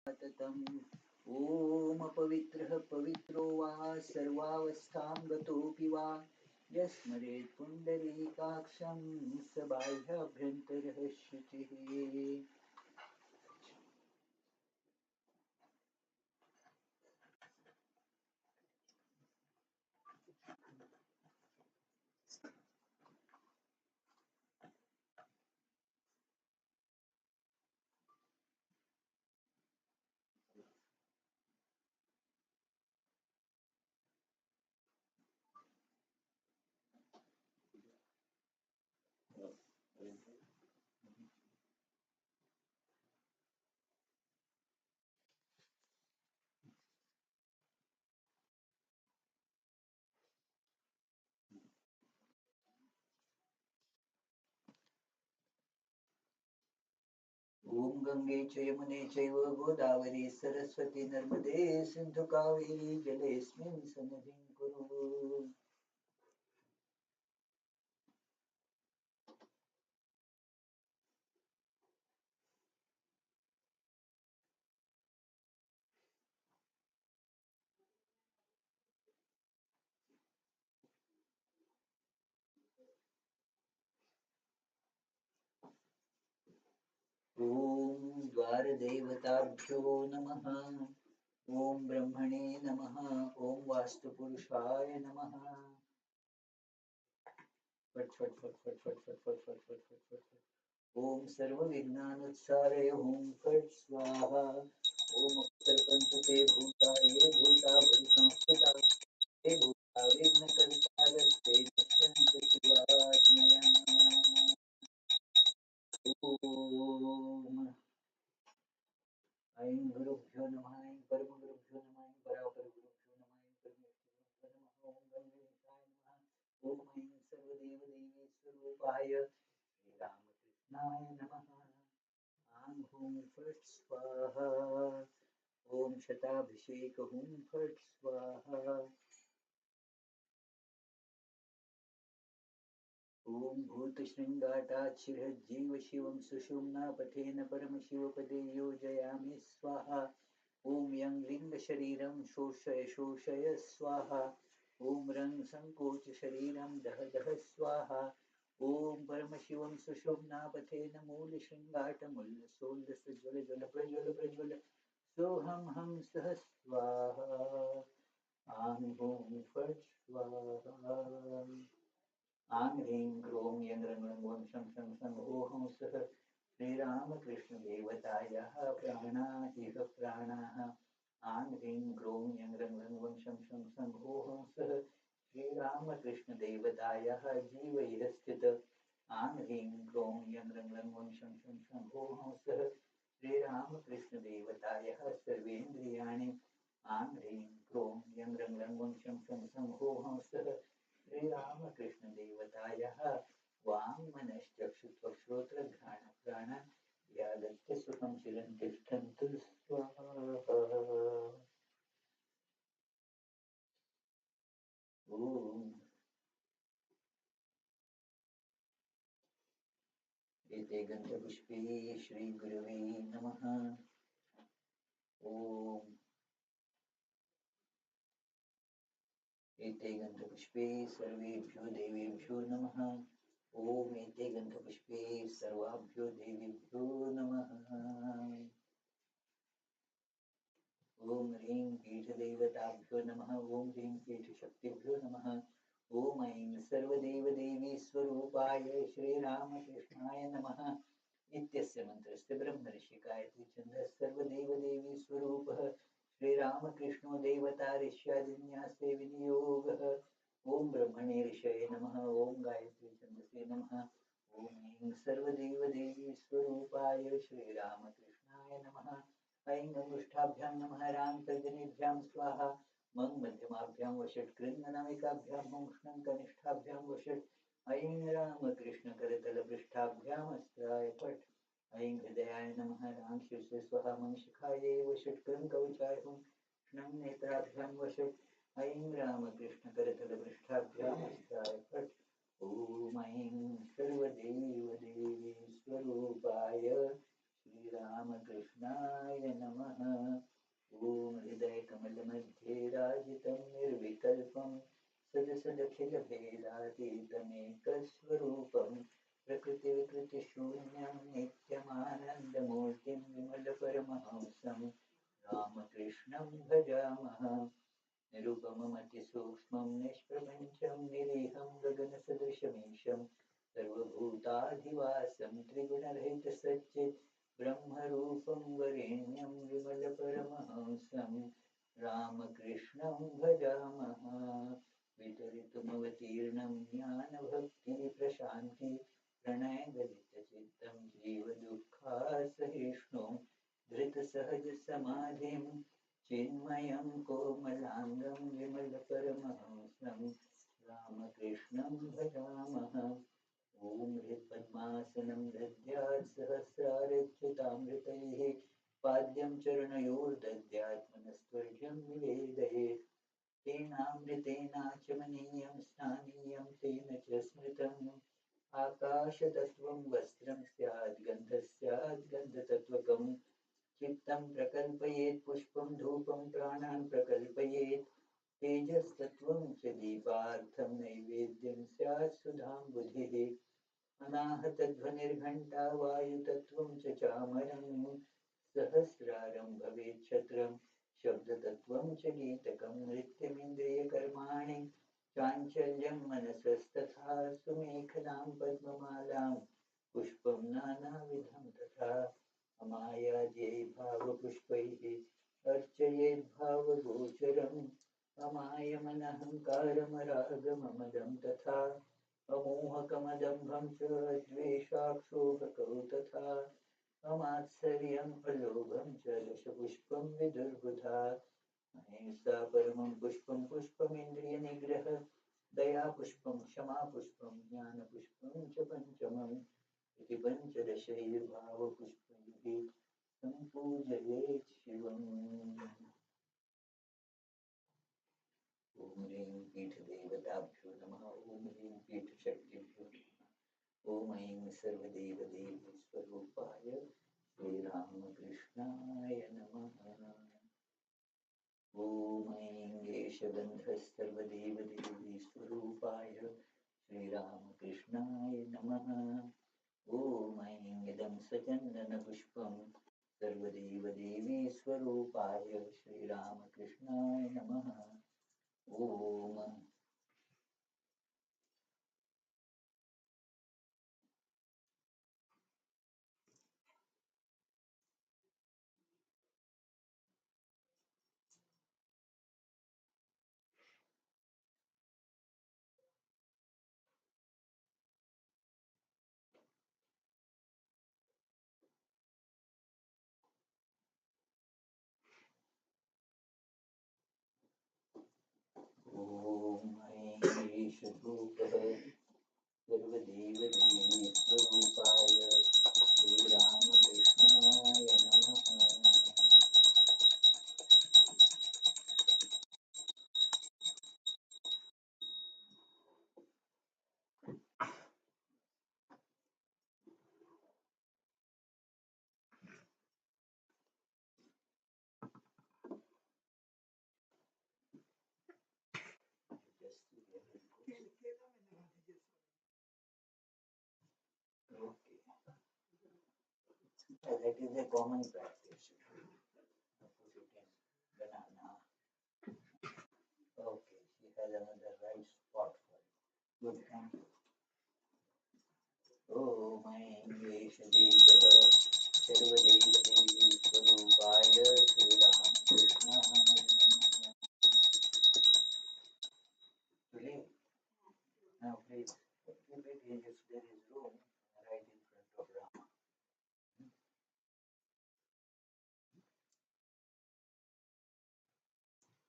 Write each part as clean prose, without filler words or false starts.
ततम् ॐ अपवित्रः पवित्रो वा सर्वावस्थां गतोऽपि वा यस्मरेत् पुण्डरीकाक्षं स बाह्याभ्यन्तरः शुचिः। ॐ गंगे च यमुने चैव गोदावरी सरस्वती नर्मदे सिन्धु कावेरी जलेऽस्मिन् सन्निधिं कुरु। ॐ द्वारदेवताभ्यो नमः। ॐ ब्रह्मणे नमः। ॐ वास्तुपुरुषाय नमः। फट् फट् फट् फट् फट् फट् फट् फट् फट् फट् फट् फट्। ॐ सर्वविघ्नानुत्सारय हुं फट् स्वाहा। ॐ अक्षरपञ्चते भूताये भूता भुवि संस्थिता ते भूता विघ्नकर्तारस्ते नश्यन्तु शिवाज्ञया। ॐ ऐं गुरुभ्यो नमः। ऐं परमगुरुभ्यो नमः। ऐं परापरगुरुभ्यो नमः। ऐं परमेष्ठिगुरुभ्यो नमः। ॐ गणेशाय नमः। ॐ ऐं सर्वदेवदेवीस्वरूपाय श्रीरामकृष्णाय नमः। आं हूं फट् स्वाहा। ॐ शताभिषेक हूं फट् स्वाहा। ॐ भूतशृङ्गाटाच्छिरज्जीव शिवं सुषुम्ना पथेन परमशिवपदे योजयामि स्वाहा। ॐ यं लिङ्गशरीरं शोषय शोषय स्वाहा। ॐ रं सङ्कोचशरीरं दह दह स्वाहा। ॐ परमशिवं सुषुम्नापथेन मूलशृङ्गाटमुल्लसोल्लसज्वल ज्वल प्रज्वल प्रज्वल सोऽहं हं सः स्वाहा। आं हूं फट् स्वाहा। आं ह्रीं क्रों यं रं रं शं शं शं ॐ सः श्रीरामकृष्णदेवतायाः प्राणा इह प्राणाः। आं ह्रीं क्रों यं रं रं शं शं शं ॐ सः श्रीरामकृष्णदेवतायाः जीव इह स्थित। आं ह्रीं क्रों यं रं रं शं शं शं ॐ सः श्रीरामकृष्णदेवतायाः सर्वेन्द्रियाणि। आं ह्रीं क्रों यं रं रं शं शं शं ॐ सः श्रीरामकृष्णदेवतायाः वाङ्मनश्चक्षुश्रोत्रघ्राणप्राण यादत्य सुखं चिरं तिष्ठन्तु स्वाहा। ॐ एते गन्धपुष्पे श्रीगुरवे नमः। ॐ एते गन्धपुष्पे सर्वेभ्यो देवेभ्यो नमः। ॐ एते गन्धपुष्पे सर्वाभ्यो देवेभ्यो नमः। ॐ ह्रीं पीठदेवताभ्यो नमः। ॐ ह्रीं पीठशक्तिभ्यो नमः। ॐ ऐं सर्वदेवदेवीस्वरूपाय श्रीरामकृष्णाय नमः इत्यस्य मन्त्रस्य ब्रह्मर्षि गायत्री छन्दः सर्वदेवदेवीस्वरूपः श्रीरामकृष्णो देवता ऋष्यादिन्यासे विनियोगः। ॐ ब्रह्मणे ऋषये नमः। ॐ गायत्री छन्दसे नमः। ॐ ऐं सर्वदेवदेवीस्वरूपाय श्रीरामकृष्णाय नमः। ऐं अंगुष्ठाभ्यां नमः। रां तर्जनीभ्यां स्वाहा। मं मध्यमाभ्यां वषट् कृन्ननामिकाभ्यां मंष्णं कनिष्ठाभ्यां वषट्। ऐं रामकृष्णकरतलपृष्ठाभ्यामस्त्राय फट्। ऐं हृदयाय नमः। रां शीर्षे स्वहा। मं शिखायै वषट् कृङ्कवचाय हुं क्ष्णं नेत्राभ्यां वषट्। ऐं रामकृष्णकरतलपृष्ठाभ्यामस्त्राय फट्। ॐ ऐं सर्वदेवदेवी स्वरूपाय श्रीरामकृष्णाय नमः। ॐ हृदयकमलमध्ये राजितं निर्विकल्पं सदसदखिलभेदातीतमेकस्वरूपं प्रकृतिविकृतिशून्यं नित्यमानन्दमूर्तिं विमलपरमहंसं रामकृष्णं भजामः। निरुपममतिसूक्ष्मं निष्प्रपञ्चं निरीहं गगनसदृशमीशं सर्वभूताधिवासं त्रिगुणरहितसच्चित् ब्रह्मरूपं वरेण्यं विमलपरमहंसं रामकृष्णं भजामः। वितरितुमवतीर्णं ज्ञानभक्तिप्रशान्ति प्रणयगलितचित्तं जीवदुःखासहिष्णुं धृतसहजसमाधिं चिन्मयं कोमलाङ्गं विमलपरमहंसं रामकृष्णं भजामः। ॐ हृत्पद्मासनं दद्यात् सहस्रार्च्युतामृतैः पाद्यं चरणयोर्दद्यात् मनस्त्वर्घ्यं निवेदयेत् तेनामृतेनाचमनीयं स्नानीयं तेन च स्मृतम् आकाशतत्त्वं वस्त्रं स्याद् गन्धः स्याद् गन्धतत्त्वकम् चित्तं प्रकल्पयेत् पुष्पं धूपं प्राणान् प्रकल्पयेत् तेजस्तत्त्वं च दीपार्थं नैवेद्यं स्यात् सुधां बुधिः अनाहतध्वनिर्घण्टा वायुतत्त्वं च चामरं सहस्रारं भवेत् छत्रं शब्दतत्त्वं च गीतकं नृत्यमिन्द्रियकर्माणि चाञ्चल्यं मनसस्तथा सुमेखलां पद्ममालां पुष्पं नानाविधं तथा अमायाद्यै भावपुष्पैः अर्चयेद्भावगोचरम् अमायमनहङ्कारमरागममदं तथा अमोहकमदम्भं च द्वेषाक्षोभकौ तथा अमात्सर्यम् अलोभं च दशपुष्पं विदुर्बुधा अहिंसा परमं पुष्पं पुष्पमिन्द्रियनिग्रह दयापुष्पं क्षमापुष्पं ज्ञानपुष्पं च पञ्चमम् इति पञ्चदशैर्भावपुष्पैः सम्पूजयेत् शिवम्। ॐ ह्रीं पीठदेवताभ्यो नमः। ॐ ह्रीं पीठशक्तिभ्यो नमः। ॐ ऐं सर्वदेवदेवीस्वरूपाय श्रीरामकृष्णाय नमः। ॐ ऐं एषगन्धस्सर्वदेवदेवीस्वरूपाय श्रीरामकृष्णाय नमः। ॐ ऐं इदं सचन्दनपुष्पं सर्वदेवदेवीस्वरूपाय श्रीरामकृष्णाय नमः। ॐ ऐं ईशरूपः सर्वदेवदेवीस्वरूपाय श्रीरामकृष्णाय नमः। Okay. That is a common practice. Put it in banana. Okay, she has another right spot for it. Good, thank you. ॐ ऐं वेशदीपः सर्वदेवदेवीस्वरूपाय श्रीरामकृष्णाय नमः। To leave? Now please, keep it in if there is room right in front of Rama.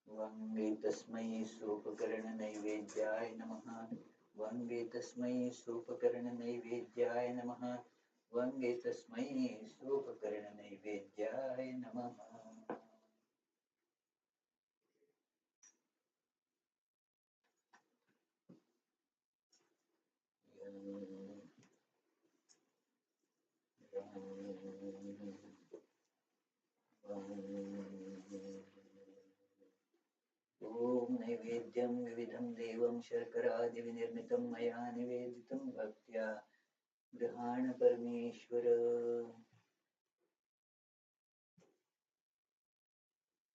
वन्दे तस्मै सोपकरणनैवेद्याय नमः। वन्दे तस्मै सोपकरणनैवेद्याय नमः। वन्दे तस्मै सोपकरणनैवेद्याय नमः। नैवेद्यं देवं शर्करादिविनिर्मितं मया निवेदितं भक्त्या गृहाण परमेश्वर।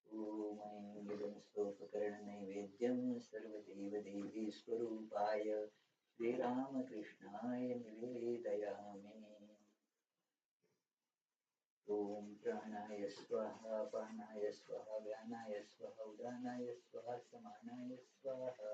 ॐ ऐं इदं स्तोपकरणनैवेद्यं सर्वदेवदेवी स्वरूपाय श्रीरामकृष्णाय निवेदयामि। ॐ प्राणाय स्वाहा पानाय स्वाहा व्यानाय स्वाहा उदानाय स्वाहा समानाय स्वाहा।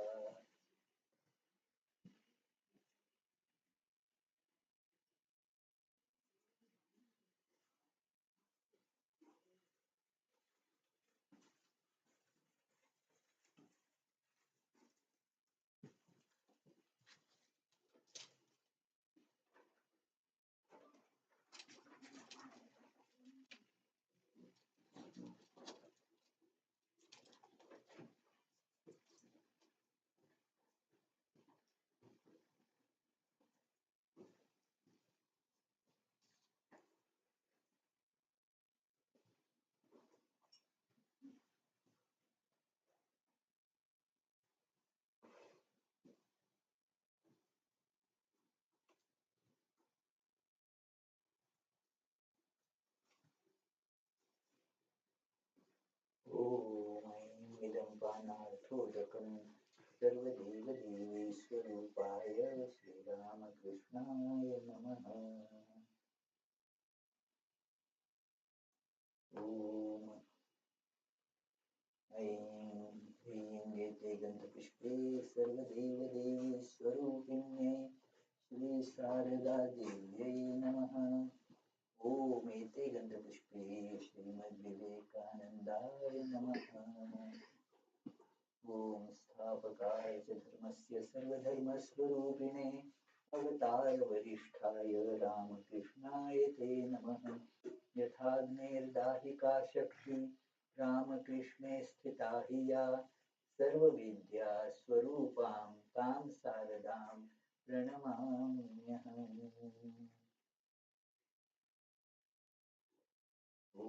ॐ ऐं इदं पानार्थोदकं सर्वदेवदेवीस्वरूपाय श्रीरामकृष्णाय नमः। ॐ ऐं ह्रीं एते गन्धपुष्पे सर्वदेवदेवीस्वरूपिण्यै श्रीशारदादेव्यै नमः। ॐ एते गन्धपुष्पे श्रीमद्विवेकानन्दाय नमः। ॐ स्थापकाय च धर्मस्य सर्वधर्मस्वरूपिणे अवतारवरिष्ठाय रामकृष्णाय ते नमः। यथाग्नेर्दाहिका शक्ति रामकृष्णे स्थिता हि या सर्वविद्या स्वरूपां तां शारदां प्रणमाम्यहम्। ॐ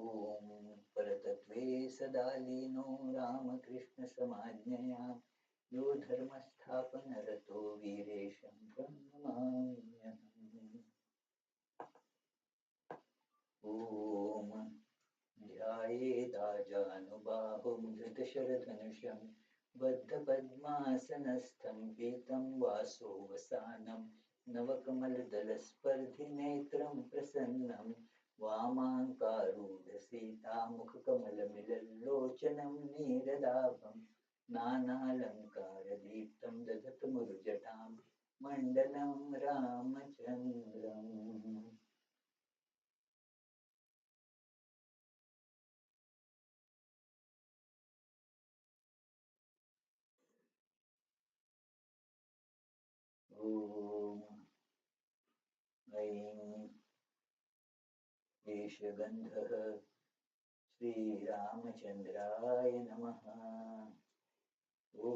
परतत्त्वे सदा लीनो रामकृष्णसमाज्ञया यो धर्मस्थापनरतो वीरेशं प्रणमाम्यहम्। ॐ ध्यायेदाजानुबाहुं धृतशरधनुषं बद्धपद्मासनस्थं पीतं वासोवसानं नवकमलदलस्पर्धिनेत्रं प्रसन्नं वामाङ्कारूढसीतामुखकमलमिलल्लोचनं नीरदाभं नानालङ्कारदीप्तं दधतमुरुजटां मण्डलं रामचन्द्रम्। ॐ ऐं केशगन्धः श्रीरामचन्द्राय नमः। ॐ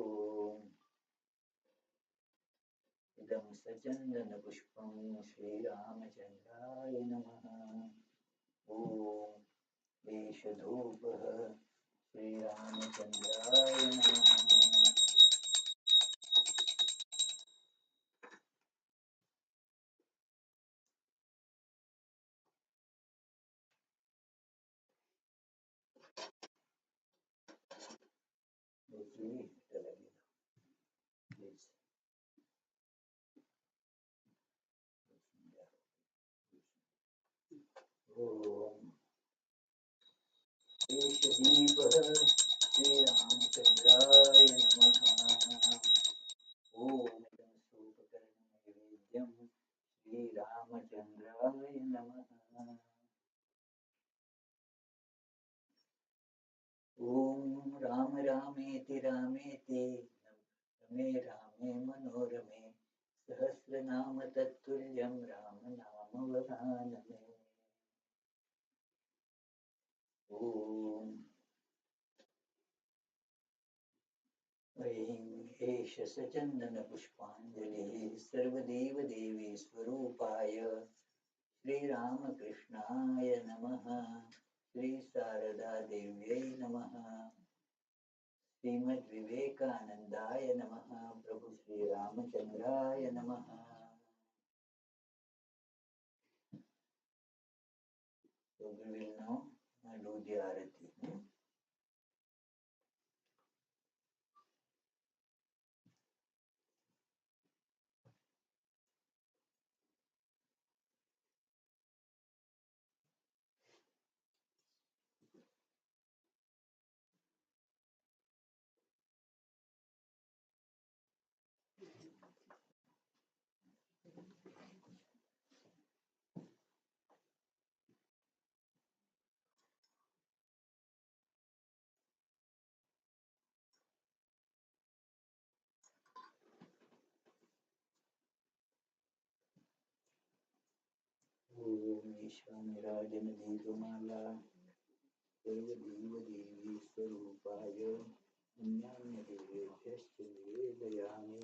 इदं सचन्दनपुष्पं श्रीरामचन्द्राय नमः। ॐ केशधूपः श्रीरामचन्द्राय नमः। Please. ॐ केशदीपः श्रीरामचन्द्राय नमः। ॐ इदं सूपकर्णनैवेद्यं श्रीरामचन्द्राय नमः। ॐ राम रामेति रामेति रमे रामे मनोरमे सहस्रनाम तत्तुल्यं राम नाम वरानने। ॐ ऐं एष सचन्दनपुष्पाञ्जलिः सर्वदेवदेवी स्वरूपाय श्रीरामकृष्णाय नमः। श्रीशारदादेव्यै नमः। श्रीमद् विवेकानंदाय नमः। प्रभु श्री रामचंद्राय नमः। So we will now do the arati. ओम ईशानिराजन दीपमाला सर्वदेव देवी स्वरूपाय अन्यान्य देवेभ्यश्च निवेदयामि।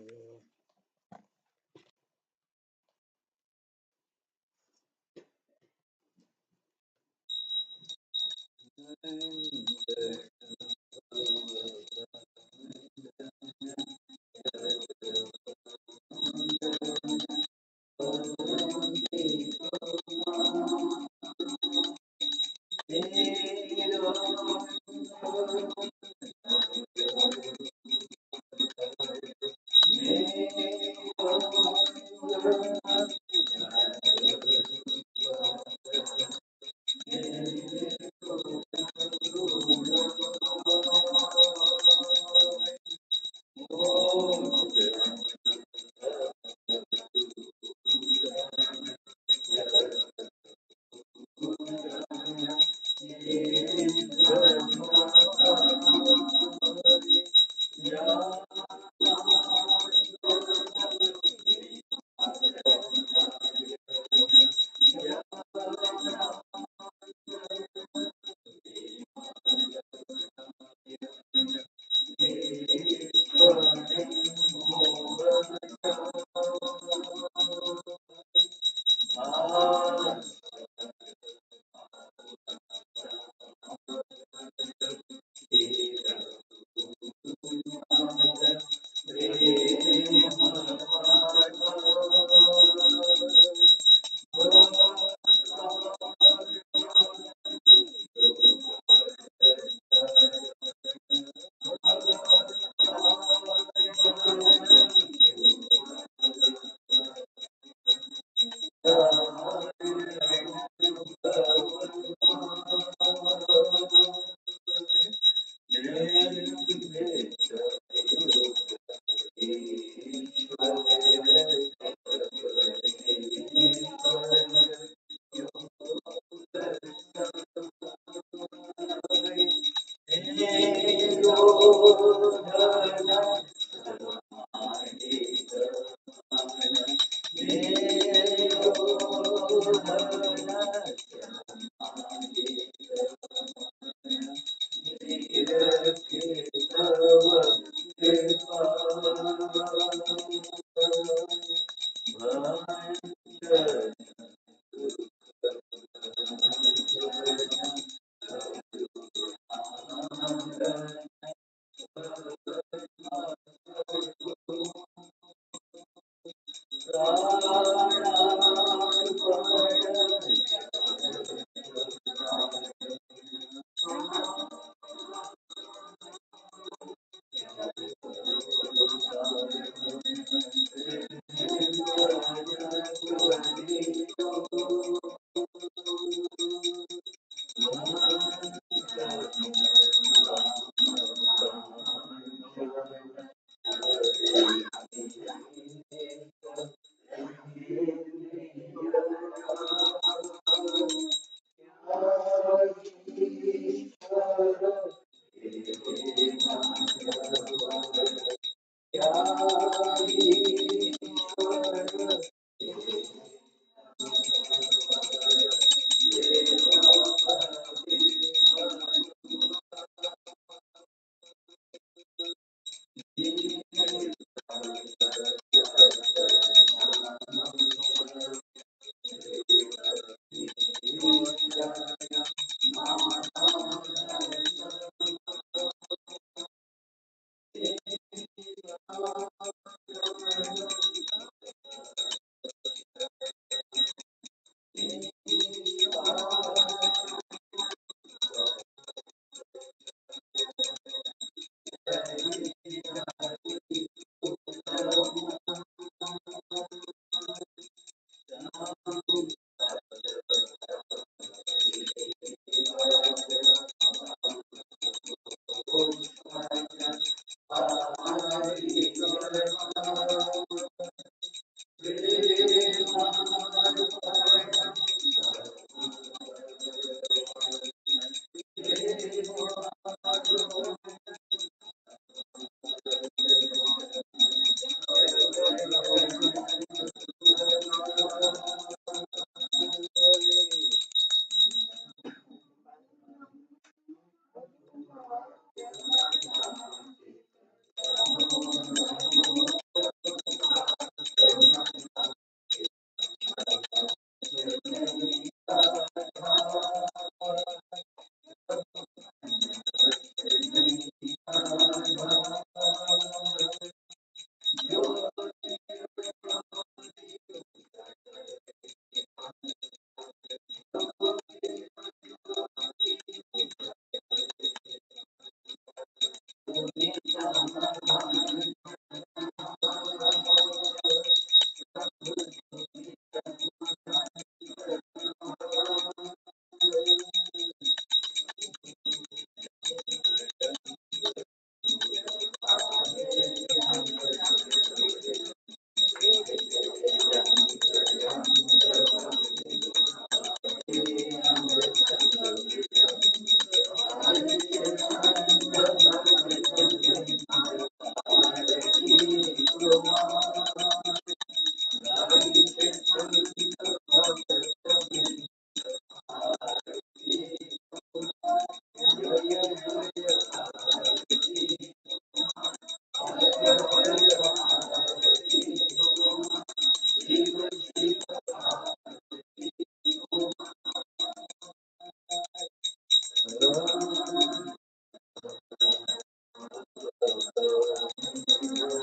जय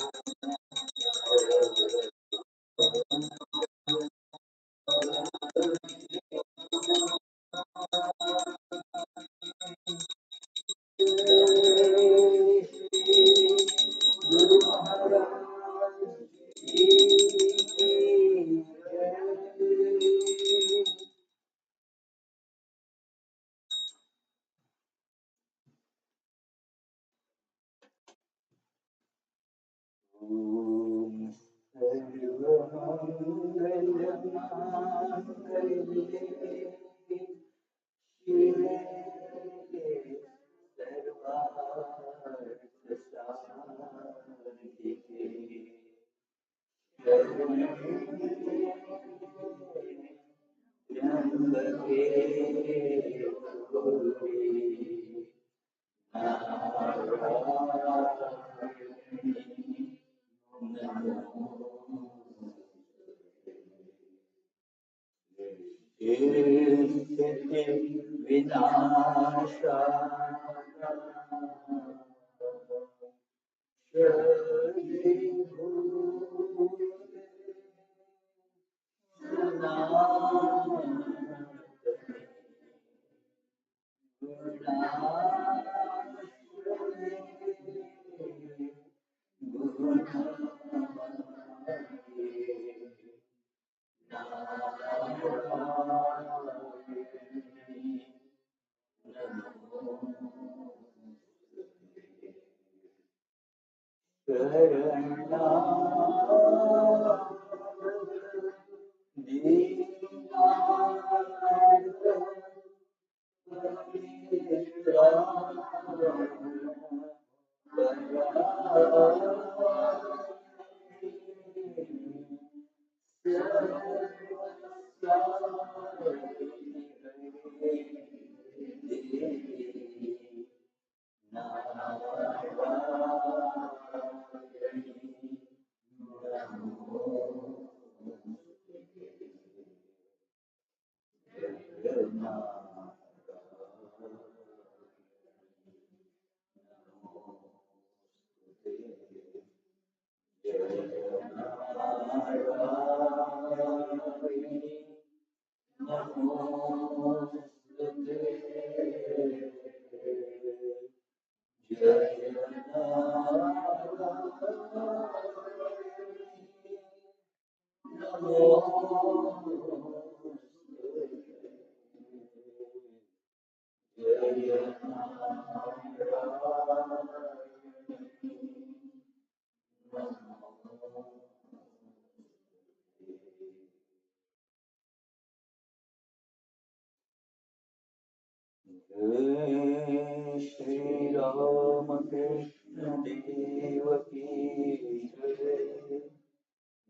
श्री राम कृष्ण देव की जय।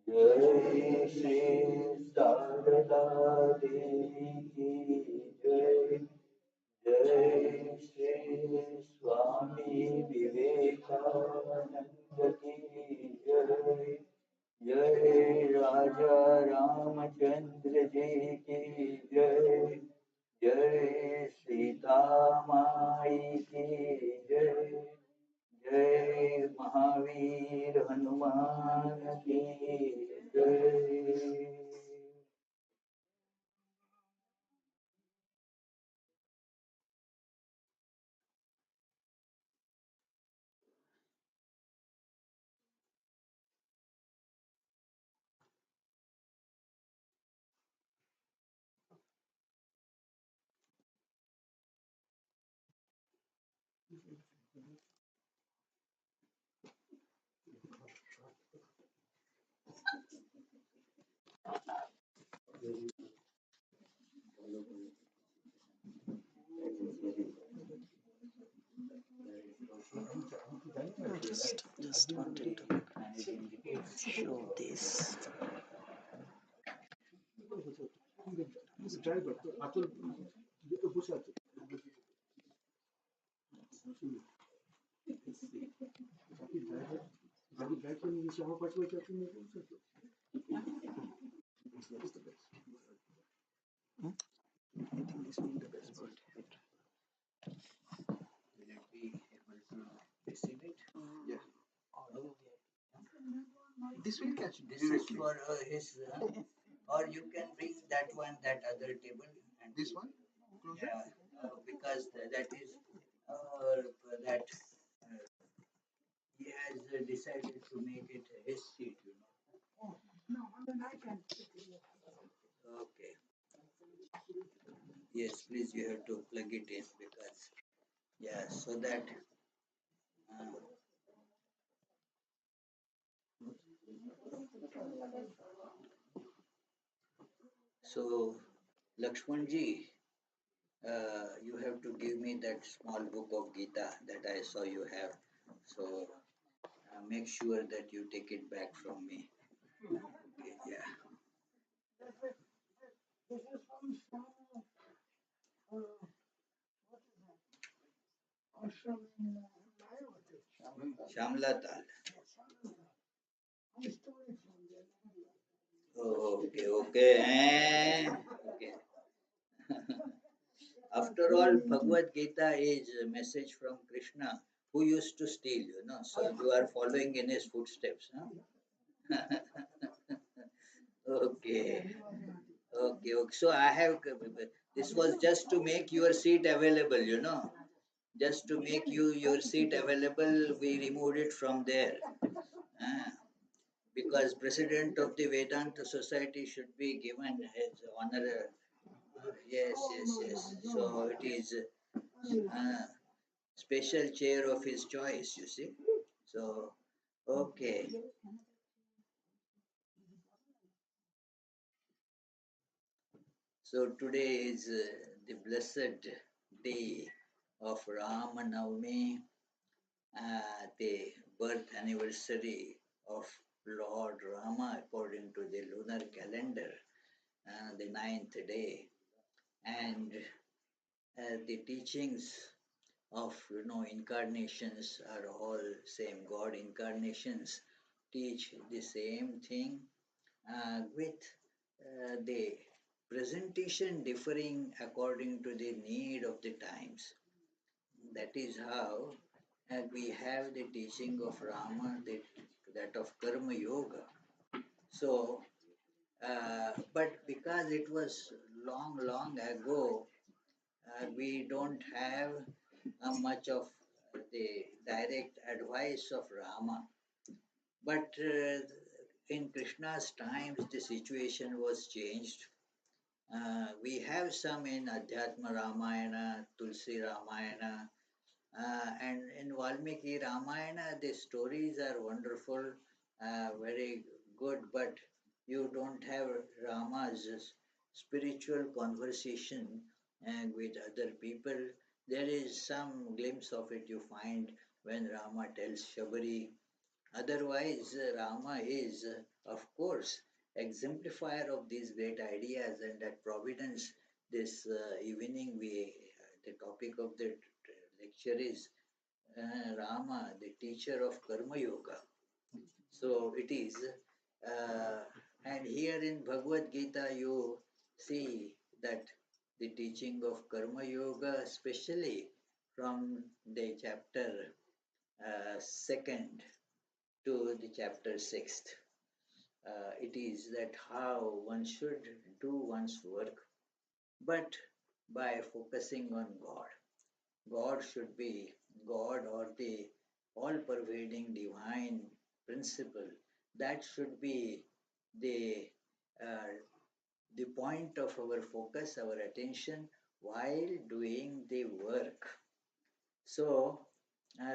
जय श्री शारदा देवी की जय। जय श्री स्वामी विवेकानंद की जय। जय राजा रामचंद्र जी की जय। जय सीता माई की जय। जय महावीर हनुमान की जय। Just wanted to show this. I think this will be the best part. Will it be able to receive it? Yeah. Audio. This will catch This is directly. for his, or you can bring that one, that other table. And This one? Closer? yeah, because that is that he has decided to make it his seat, you know. Okay. Yes, please, you have to plug it in because, yeah, so that. Uh, so, Lakshmanji, you have to give me that small book of Gita that I saw you have. So, make sure that you take it back from me. Okay, yeah. Shamla Tal. Oh, okay, okay. Okay. After all, Bhagavad Gita is a message from Krishna who used to steal, you know. So you are following in his footsteps. Huh? Okay. Okay, okay. So I have, this was just to make your seat available, you know. Just to make your seat available, we removed it from there. Ah, because president of the Vedanta Society should be given his honor. Yes, yes, yes. So it is special chair of his choice, you see. So, okay. So today is the blessed day of Rama Navami, the birth anniversary of Lord Rama according to the lunar calendar, the ninth day, and the teachings of incarnations are all same. God incarnations teach the same thing with the presentation differing according to the need of the times. That is how we have the teaching of Rama, that of Karma Yoga. So, but because it was long, long ago, we don't have much of the direct advice of Rama. But in Krishna's times, the situation was changed. We have some in Adhyatma Ramayana, Tulsi Ramayana, and in Valmiki Ramayana, the stories are wonderful, very good, but you don't have Rama's spiritual conversation with other people. There is some glimpse of it you find when Rama tells Shabari. Otherwise, Rama is, of course, exemplifier of these great ideas, and at Providence this evening the topic of the lecture is Rama, the teacher of Karma Yoga. So it is, uh, and here in Bhagavad Gita you see that the teaching of Karma Yoga, especially from the chapter second to the chapter sixth, it is that how one should do one's work, but by focusing on God. God should be God, or the all pervading divine principle. That should be the, uh, the point of our focus, our attention while doing the work. So,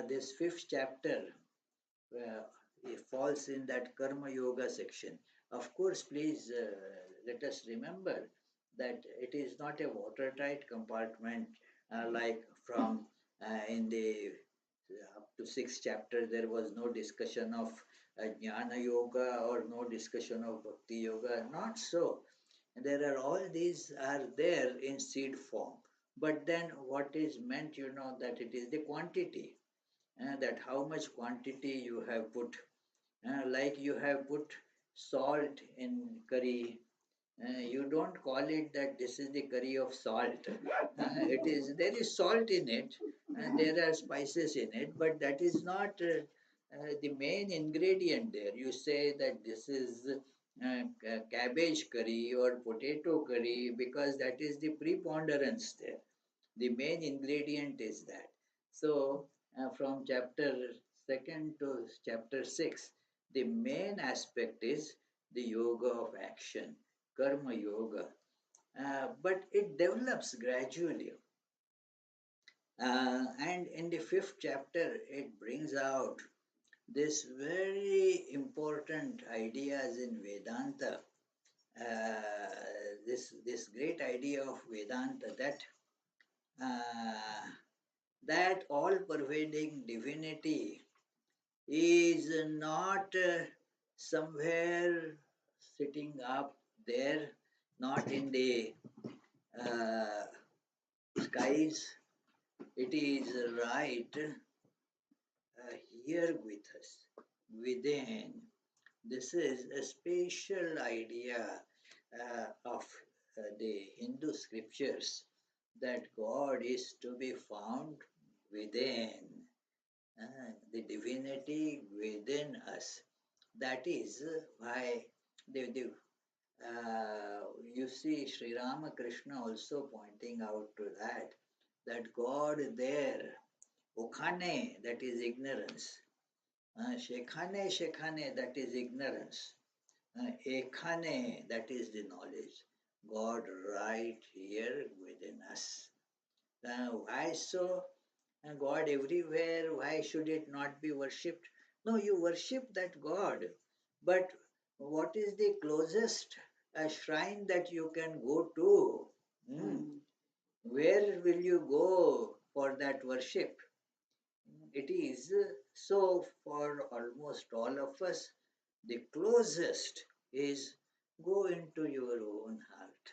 this fifth chapter it falls in that Karma Yoga section. Of course, please let us remember that it is not a watertight compartment like from in the up to sixth chapter, there was no discussion of Jnana Yoga or no discussion of Bhakti Yoga. Not so. There are all these are there in seed form. But then what is meant, that it is the quantity, that how much quantity you have put. Like you have put salt in curry, you don't call it that this is the curry of salt. It is, there is salt in it, and there are spices in it, but that is not the main ingredient there. You say that this is cabbage curry or potato curry because that is the preponderance there. The main ingredient is that. So, from chapter 2nd to chapter 6, the main aspect is the yoga of action, karma yoga. But it develops gradually. And in the fifth chapter, it brings out this very important ideas in Vedanta. This great idea of Vedanta uh, that all pervading divinity is not somewhere sitting up there, not in the uh, skies. It is right here with us, within. This is a special idea of the Hindu scriptures that God is to be found within, the divinity within us. That is why you see Sri Ramakrishna also pointing out to that God there, Okhane, that is ignorance, Shekhane, that is ignorance, Ekhane, that is the knowledge. God right here within us. Why so? God everywhere, why should it not be worshipped? No, you worship that God. But what is the closest shrine that you can go to? Hmm. Where will you go for that worship? It is so for almost all of us, the closest is go into your own heart.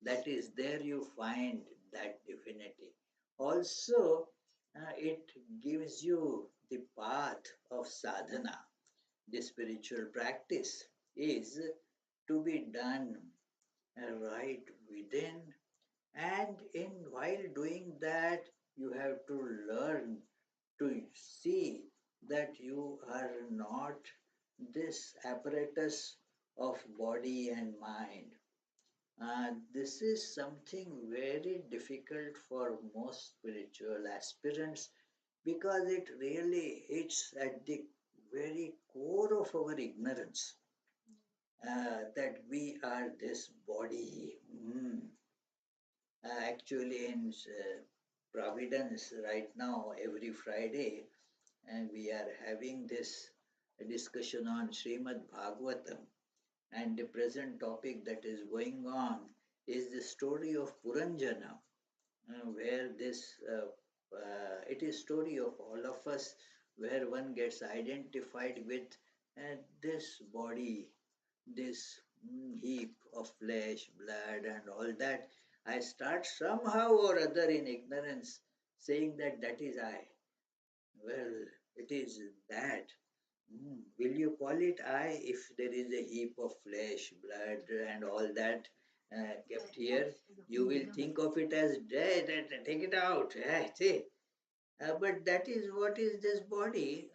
That is, there you find that divinity. Also, it gives you the path of sadhana. The spiritual practice is to be done right within, and in while doing that, you have to learn to see that you are not this apparatus of body and mind. This is something very difficult for most spiritual aspirants because it really hits at the very core of our ignorance, that we are this body. Actually, in Providence right now, every Friday, and we are having this discussion on Srimad Bhagavatam. And the present topic that is going on is the story of Puranjana, where it is story of all of us, where one gets identified with this body, this heap of flesh, blood, and all that. I start somehow or other in ignorance saying that that is I. Well, it is that. Will you call it I if there is a heap of flesh, blood, and all that kept here? You will think of it as dead and take it out. See? But that is what is this body,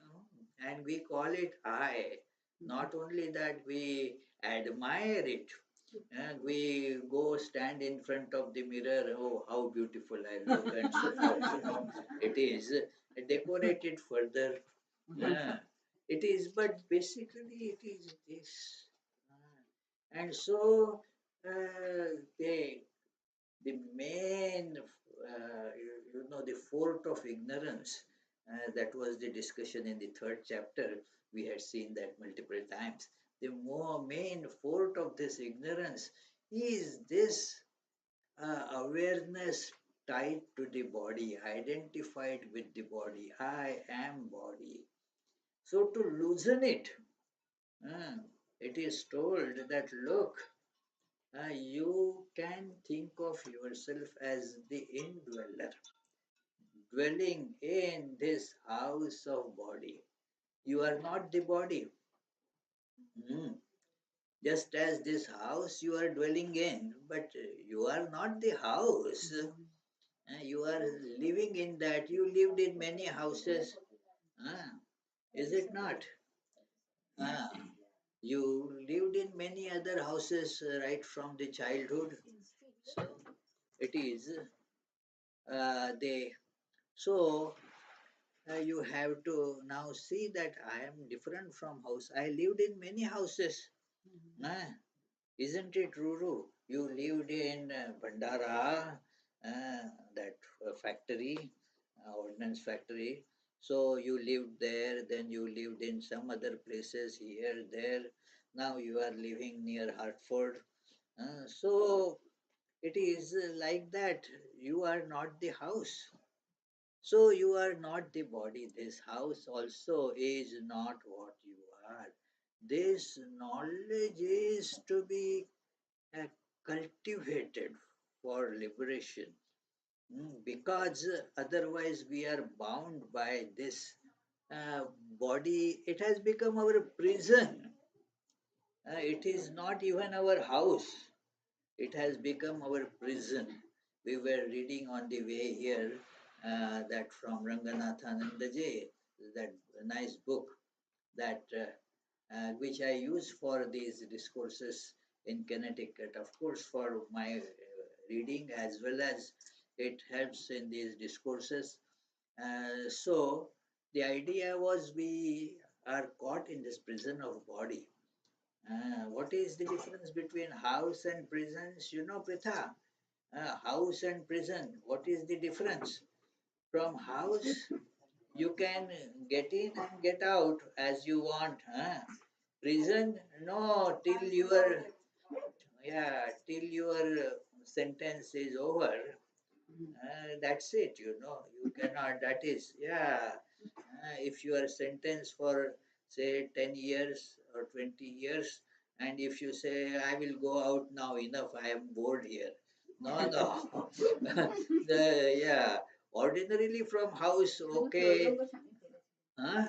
and we call it I. Not only that, we admire it. We go stand in front of the mirror. Oh, how beautiful I look, and so forth. It is decorated further. Uh, it is, but basically it is this. And so the main, the fort of ignorance, that was the discussion in the third chapter. We had seen that multiple times. The more main fort of this ignorance is this awareness tied to the body, identified with the body. I am body. So to loosen it, uh, it is told that look, you can think of yourself as the indweller, dwelling in this house of body. You are not the body. Mm. Just as this house you are dwelling in, but you are not the house. You are living in that. You lived in many houses. Uh, Is it not? Ah, you lived in many other houses right from the childhood. So it is they. So you have to now see that I am different from house. I lived in many houses. Ah, isn't it, Ruru? You lived in Bandara, uh, that factory, ordnance factory. So you lived there, then you lived in some other places here, there. Now you are living near Hartford. So it is like that. You are not the house. So you are not the body. This house also is not what you are. This knowledge is to be uh, cultivated for liberation. Because otherwise we are bound by this body. It has become our prison. It is not even our house. It has become our prison. We were reading on the way here that from Ranganathanandaji, that nice book that which I use for these discourses in Connecticut, of course, for my reading as well as it helps in these discourses. So the idea was we are caught in this prison of body. What is the difference between house and prisons? You know, Pritha, house and prison, what is the difference? From house, you can get in and get out as you want. Prison, no, till your sentence is over. That's it, you cannot, that is, yeah. If you are sentenced for, say, 10 years or 20 years, and if you say, I will go out now, enough, I am bored here. No, no. Yeah, ordinarily from house, okay. Huh?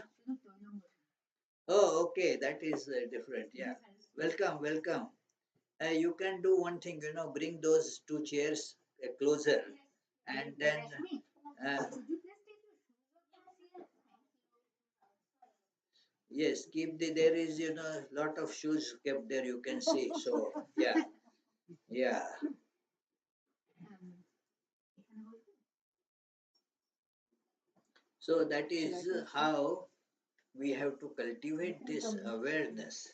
Oh, okay, that is different, yeah. Welcome, welcome. You can do one thing, bring those two chairs closer, and then uh, yes, keep there is, lot of shoes kept there, you can see. So, yeah, yeah. So that is how we have to cultivate this awareness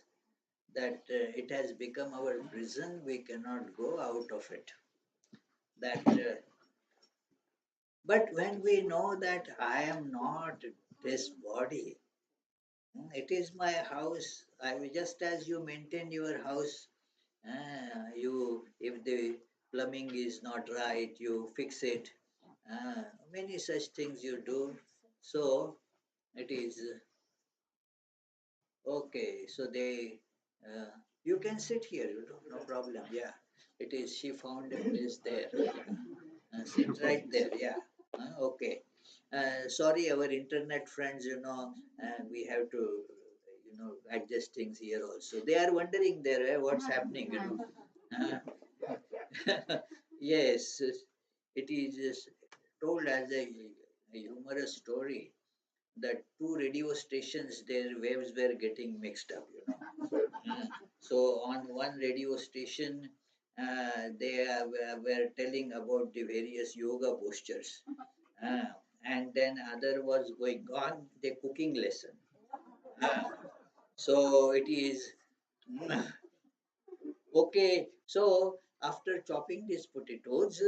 that it has become our prison, we cannot go out of it. That, but when we know that I am not this body, it is my house. I will, just as you maintain your house, you, if the plumbing is not right, you fix it. Many such things you do. So it is okay. So they, uh, you can sit here. No problem. Yeah, it is. She found a place there. Sit right there. Yeah. Okay. Sorry, our internet friends. We have to, adjust things here also. They are wondering there, what's happening. Yes, it is told as a humorous story that two radio stations, their waves were getting mixed up. So on one radio station, they were telling about the various yoga postures. Uh, and then other was going on the cooking lesson. Uh, so it is okay. So after chopping these potatoes,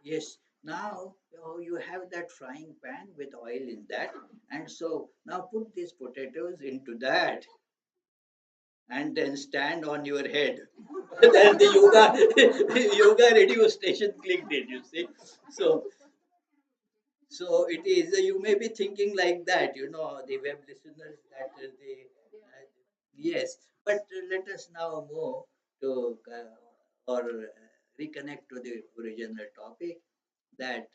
yes, now you have that frying pan with oil in that, and so now put these potatoes into that, and then stand on your head. Then the yoga radio station clicked it. You see, so it is. You may be thinking like that. The web listeners that the yes, but let us now move to or reconnect to the original topic that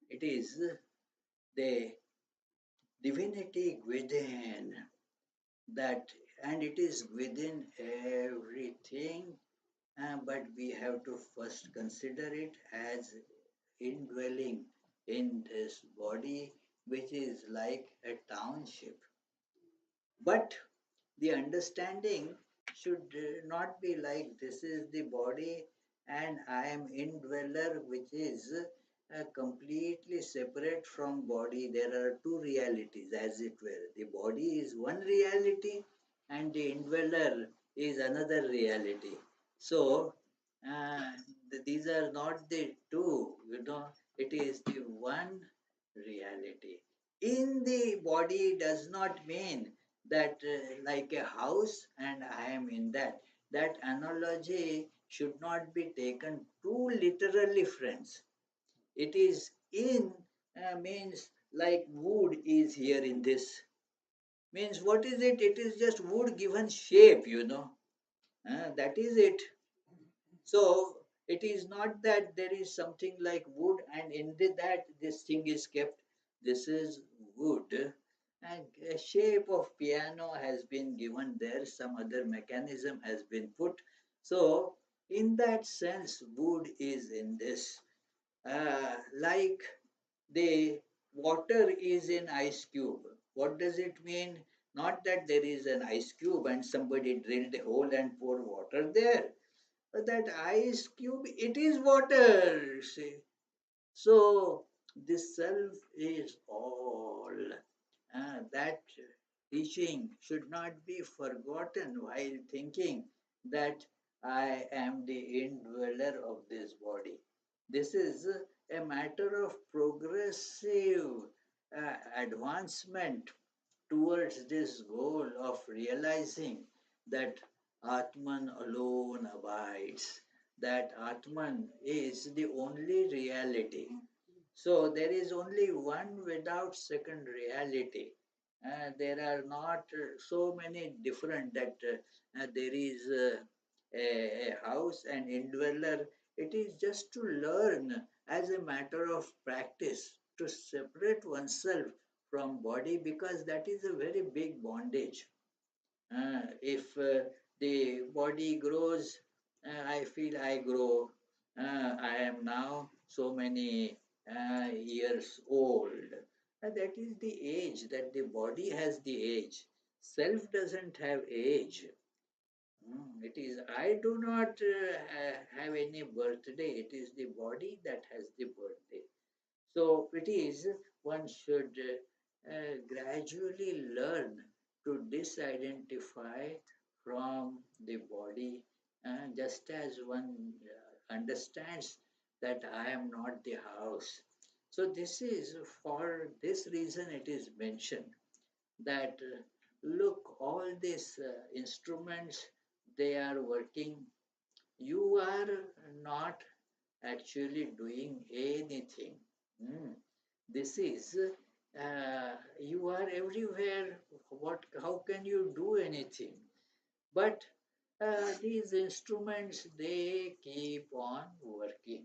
it is the divinity within that, and it is within everything, but we have to first consider it as indwelling in this body, which is like a township. But the understanding should not be like this is the body and I am indweller, which is completely separate from body. There are two realities, as it were. The body is one reality, and the indweller is another reality. So, uh, these are not the two, it is the one reality. In the body does not mean that like a house and I am in that. That analogy should not be taken too literally, friends. It is in means like wood is here in this. Means what is it? It is just wood given shape. That is it. So it is not that there is something like wood and in that this thing is kept. This is wood and a shape of piano has been given there. Some other mechanism has been put. So in that sense, wood is in this. Like the water is in ice cube. What does it mean? Not that there is an ice cube and somebody drilled a hole and poured water there, that ice cube, it is water. See? So this self is all. That teaching should not be forgotten while thinking that I am the indweller of this body. This is a matter of progressive advancement towards this goal of realizing that Atman alone abides, that Atman is the only reality. So there is only one without second reality. There are not so many different that there is a house and indweller. It is just to learn as a matter of practice to separate oneself from body because that is a very big bondage. If the body grows, I feel I grow. I am now so many years old. That is the age, that the body has the age. Self doesn't have age. It is, I do not have any birthday. It is the body that has the birthday. So it is, one should gradually learn to disidentify from the body, just as one understands that I am not the house. So this is for this reason it is mentioned that look, all these instruments, they are working. You are not actually doing anything. Hmm. This is, you are everywhere. What? How can you do anything? But these instruments, they keep on working.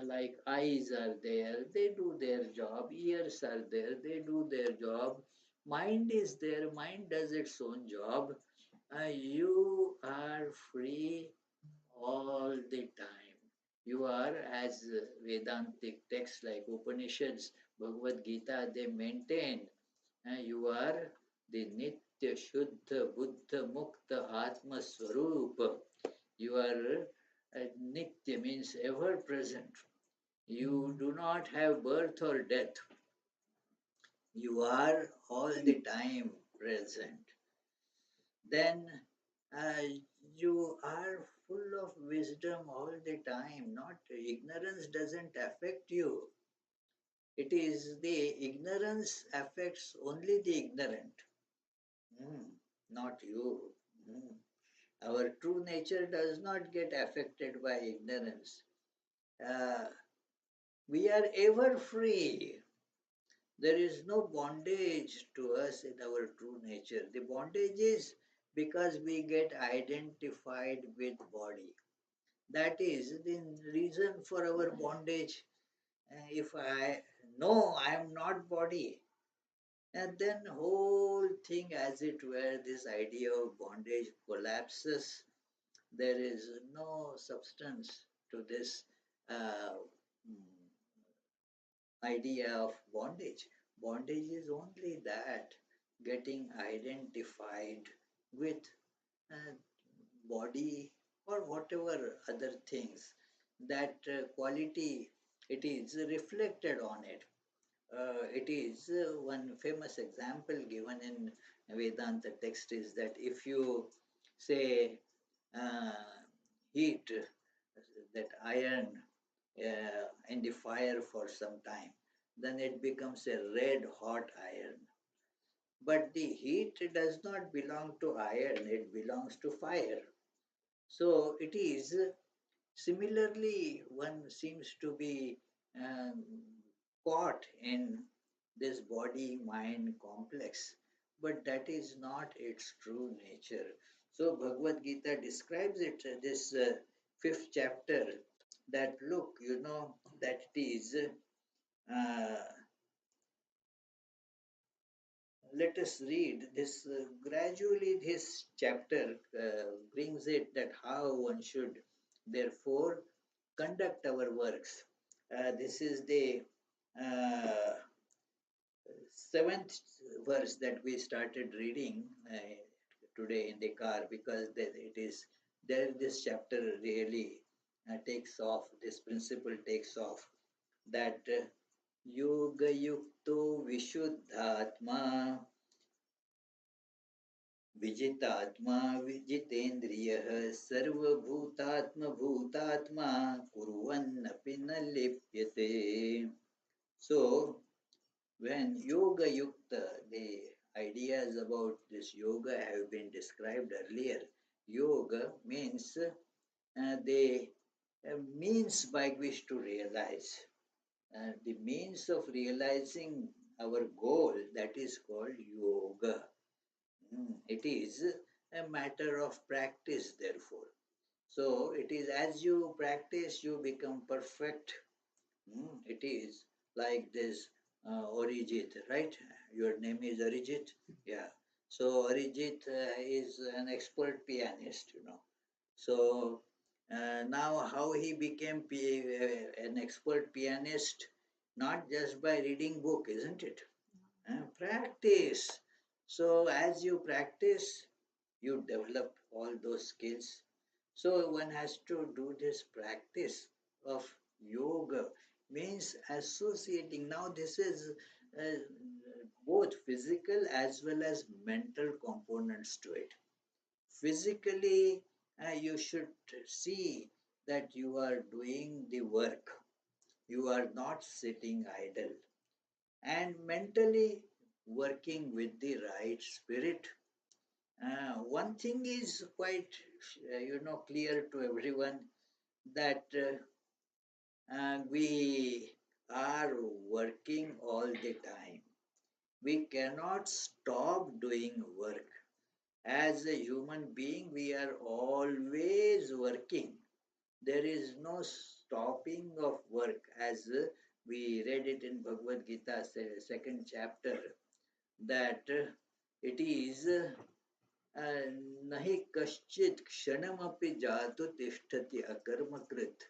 Like eyes are there, they do their job. Ears are there, they do their job. Mind is there, mind does its own job. You are free all the time. You are, as Vedantic texts like Upanishads, Bhagavad Gita, they maintain, you are the Nitya Shuddha Buddha Mukta Atma Swarupa. You are Nitya means ever present. You do not have birth or death. You are all the time present. Then uh, you are full of wisdom all the time. Not ignorance doesn't affect you. It is the ignorance affects only the ignorant, Hmm, not you. Hmm. Our true nature does not get affected by ignorance. Uh, we are ever free. There is no bondage to us in our true nature. The bondage is because we get identified with body. That is the reason for our bondage. If I know I am not body, and then whole thing, as it were, this idea of bondage collapses. There is no substance to this uh, idea of bondage. Bondage is only that getting identified with uh, body or whatever other things. That quality, it is reflected on it. It is one famous example given in Vedanta text is that if you say uh, heat that iron in the fire for some time, then it becomes a red hot iron. But the heat does not belong to iron, it belongs to fire. So it is similarly, one seems to be um, caught in this body mind complex, but that is not its true nature. So, Bhagavad Gita describes it, this fifth chapter, that look, that it is. Let us read this gradually. This chapter brings it that how one should therefore conduct our works. This is the uh, seventh verse that we started reading today in the car, because it is there this chapter really takes off, this principle takes off, that yoga yukto vishuddhatma विजितात्मा विजितेन्द्रियः सर्वभूतात्मभूतात्मा कुर्वन्नपि न लिप्यते. So, when yoga yukta, the ideas about this yoga have been described earlier. Yoga means the means by which to realize. The means of realizing our goal, that is called yoga. It is a matter of practice, therefore. So it is as you practice, you become perfect. It is like this Arijit, right? Your name is Arijit? Yeah. So Arijit is an expert pianist. So now how he became an expert pianist? Not just by reading book, isn't it? Practice. So as you practice, you develop all those skills. So one has to do this practice of yoga, means associating. Now this is uh, both physical as well as mental components to it. Physically, you should see that you are doing the work. You are not sitting idle, and mentally working with the right spirit. One thing is quite clear to everyone, that we are working all the time. We cannot stop doing work. As a human being, we are always working. There is no stopping of work, as we read it in Bhagavad Gita, second chapter, that it is नहि कश्चित् क्षणमपि जातु तिष्ठति अकर्मकृत्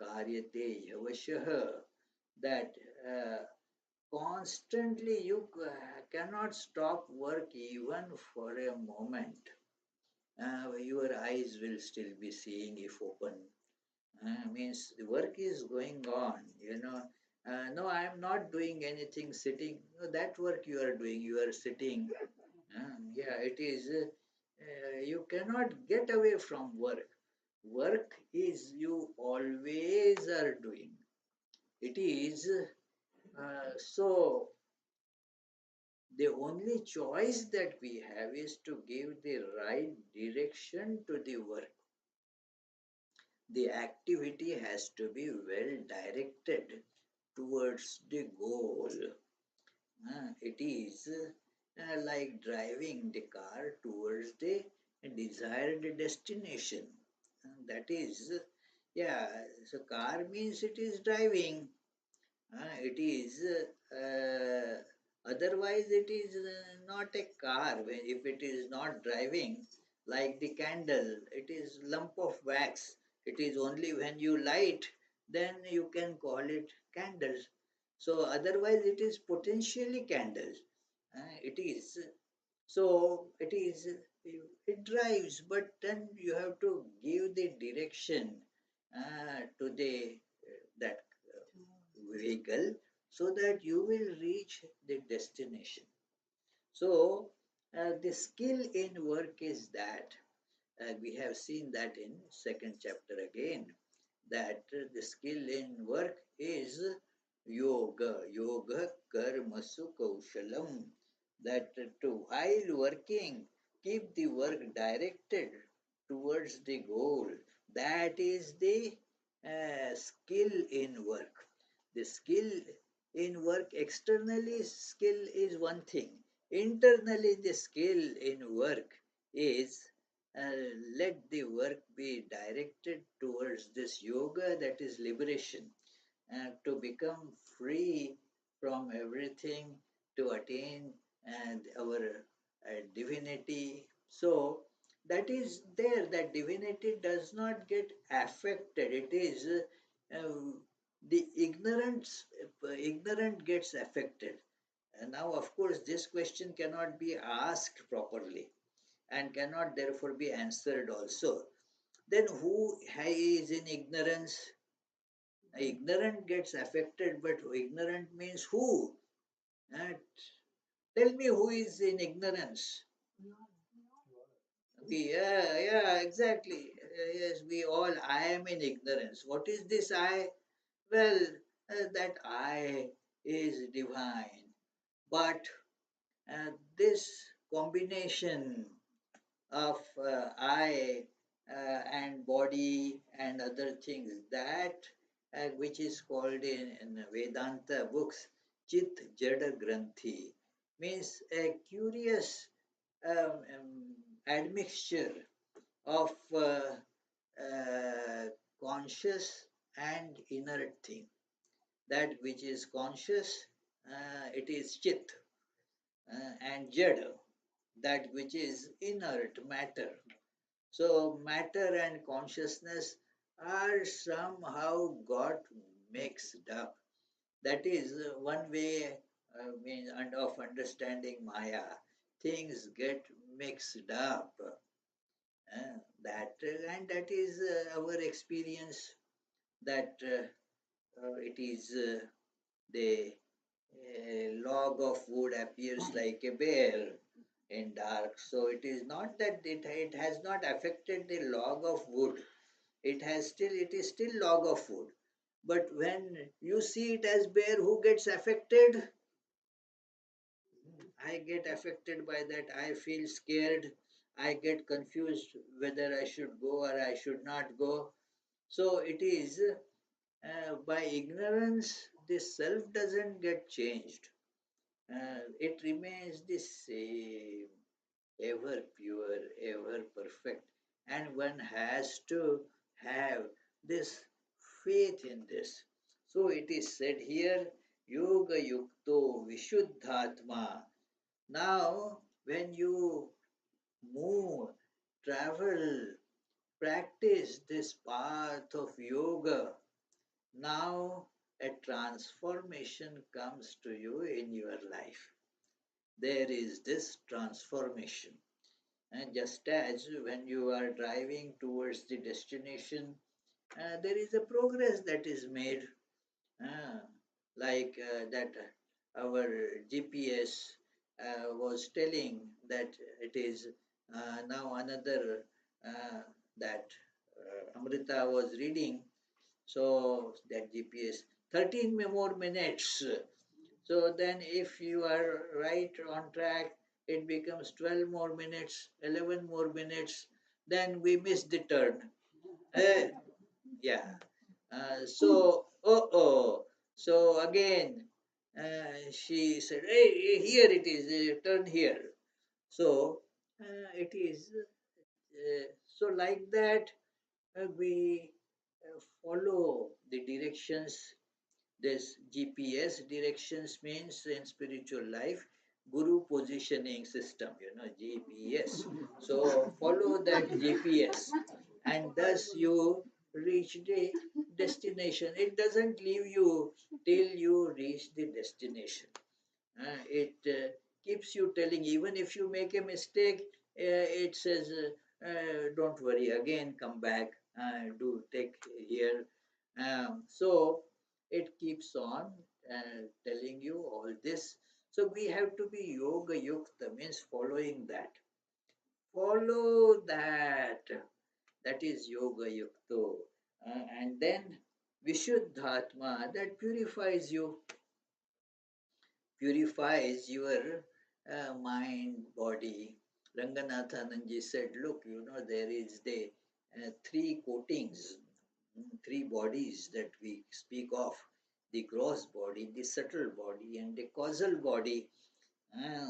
कार्यते यवशः. That constantly you cannot stop work even for a moment. Your eyes will still be seeing if open. Means the work is going on. No, I am not doing anything sitting. No, that work you are doing, you are sitting. Yeah, it is. You cannot get away from work. Work is you always are doing. It is so. The only choice that we have is to give the right direction to the work. The activity has to be well directed towards the goal. It is like driving the car towards the desired destination. That is, yeah, so car means it is driving. It is, otherwise, it is not a car. If it is not driving, like the candle, it is lump of wax. It is only when you light, then you can call it candle. So otherwise, it is potentially candle. It is. So it drives, but then you have to give the direction to the that vehicle so that you will reach the destination. So the skill in work is that we have seen that in second chapter again, that the skill in work is yoga karmasu kaushalam, that to while working keep the work directed towards the goal. That is the skill in work. The skill in work, externally skill is one thing, internally the skill in work is let the work be directed towards this yoga, that is liberation, to become free from everything, to attain and our divinity. So that is there, that divinity does not get affected. It is the ignorant gets affected. And now, of course, this question cannot be asked properly and cannot therefore be answered also. Then who is in ignorance? Ignorant gets affected, but ignorant means who? Uh, Tell me who is in ignorance? Yeah, exactly. Yes, we all, I am in ignorance. What is this I? Well, that I is divine. But this combination of I and body and other things, that which is called in Vedanta books Chit Jada Granthi, means a curious admixture of conscious and inert thing. That which is conscious, it is Chit, and Jada, that which is inert matter. So matter and consciousness are somehow got mixed up. That is one way of understanding Maya. Things get mixed up. And that is our experience. That it is the log of wood appears like a bear in dark. So it is not that it has not affected the log of wood. It is still log of wood. But when you see it as bear, who gets affected? I get affected by that. I feel scared. I get confused whether I should go or I should not go. So it is by ignorance, the self doesn't get changed. It remains the same, ever pure, ever perfect. And one has to have this faith in this. So it is said here, Yoga Yukto Vishuddhatma. Now, when you move, travel, practice this path of yoga, now a transformation comes to you in your life. There is this transformation. And just as when you are driving towards the destination, there is a progress that is made, uh, like that our GPS was telling that it is now another that Amrita was reading. So that GPS, 13 more minutes. So then if you are right on track, it becomes 12 more minutes, 11 more minutes, then we miss the turn. Eh, yeah. Oh. So again, she said, hey, here it is, turn here. So it is, so like that, we follow the directions. This GPS directions means in spiritual life, Guru positioning system, GPS. So follow that GPS, and thus you reach the destination. It doesn't leave you till you reach the destination. It keeps you telling, even if you make a mistake, it says, don't worry, again come back, do take here. So it keeps on telling you all this. So we have to be yoga yukta, means following that. Follow that. That is yoga yukto. And then Vishuddhatma, that purifies your mind, body. Ranganathananji said, look, there is the three coatings, three bodies that we speak of: the gross body, the subtle body, and the causal body.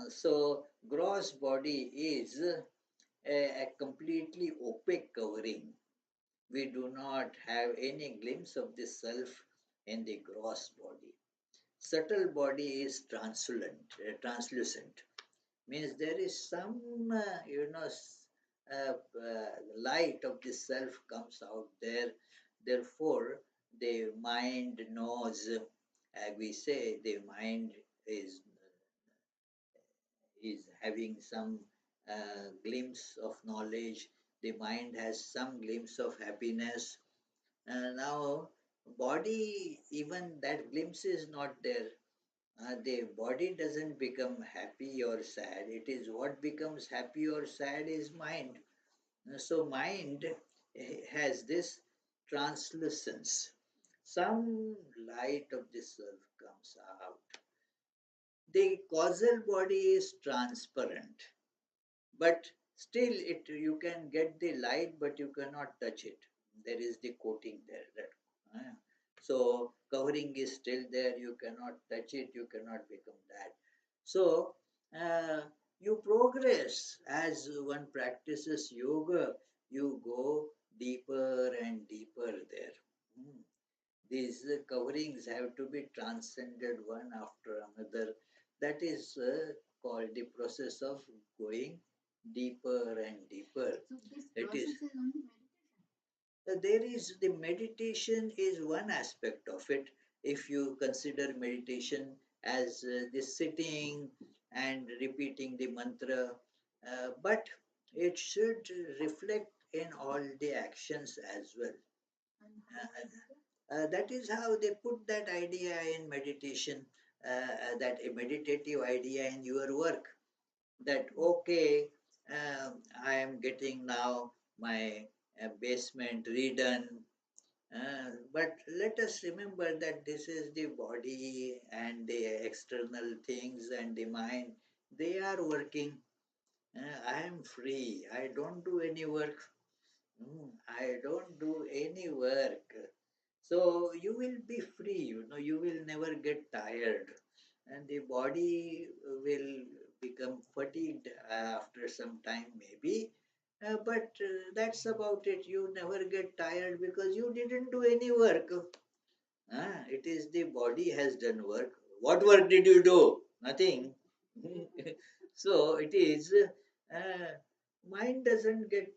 So, gross body is a completely opaque covering. We do not have any glimpse of the self in the gross body. Subtle body is translucent, means there is some, light of the self comes out there. Therefore, the mind knows, we say, the mind is is having some glimpse of knowledge. The mind has some glimpse of happiness. Now, body, even that glimpse is not there. The body doesn't become happy or sad. It is what becomes happy or sad is mind. So mind has this translucence. Some light of the self comes out. The causal body is transparent, but still you can get the light, but you cannot touch it. There is the coating there. So covering is still there. You cannot touch it. You cannot become that. So uh, you progress as one practices yoga. You go deeper and deeper there. Hmm. These coverings have to be transcended one after another. That is called the process of going deeper and deeper. So this It is process is only meditation. there is the meditation is one aspect of it. If you consider meditation as the sitting and repeating the mantra, but it should reflect in all the actions as well. And how is that? That is how they put that idea in meditation, that a meditative idea in your work. That, okay, I am getting now my basement redone. But let us remember that this is the body and the external things and the mind. They are working. I am free. I don't do any work. I don't do any work. So you will be free, you will never get tired. And the body will become fatigued after some time, maybe. But that's about it. You never get tired because you didn't do any work. It is the body has done work. What work did you do? Nothing. So it is, uh, mind doesn't get,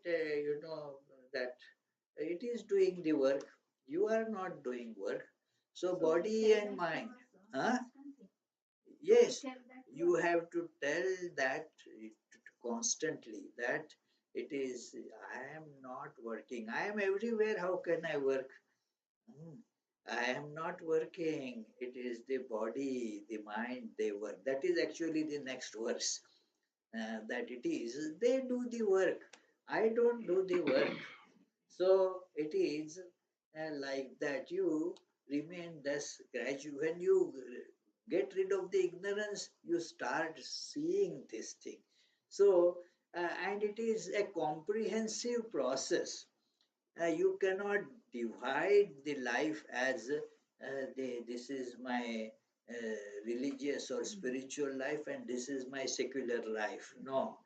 that it is doing the work. You are not doing work. So So you body tell and that to mind. us Huh? constantly. Yes, Tell that to you us. have to tell that constantly, that it is, I am not working. I am everywhere. How can I work? Hmm. I am not working. It is the body, the mind, they work. That is actually the next verse. That it is, they do the work. I don't do the work. So it is like that. You remain thus gradual. When you get rid of the ignorance, you start seeing this thing. So, and it is a comprehensive process. You cannot divide the life as this is my religious or spiritual life and this is my secular life. No,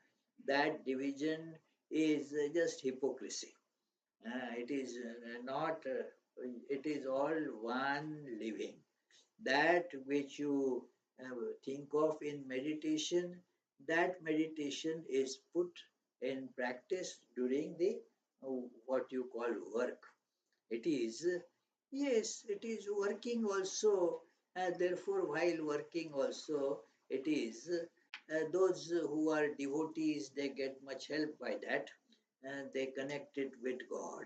that division is just hypocrisy. It is not, it is all one living. That which you think of in meditation, that meditation is put in practice during the what you call work. It is, yes, it is working also. Therefore, while working also, it is those who are devotees, they get much help by that, and they connect it with God.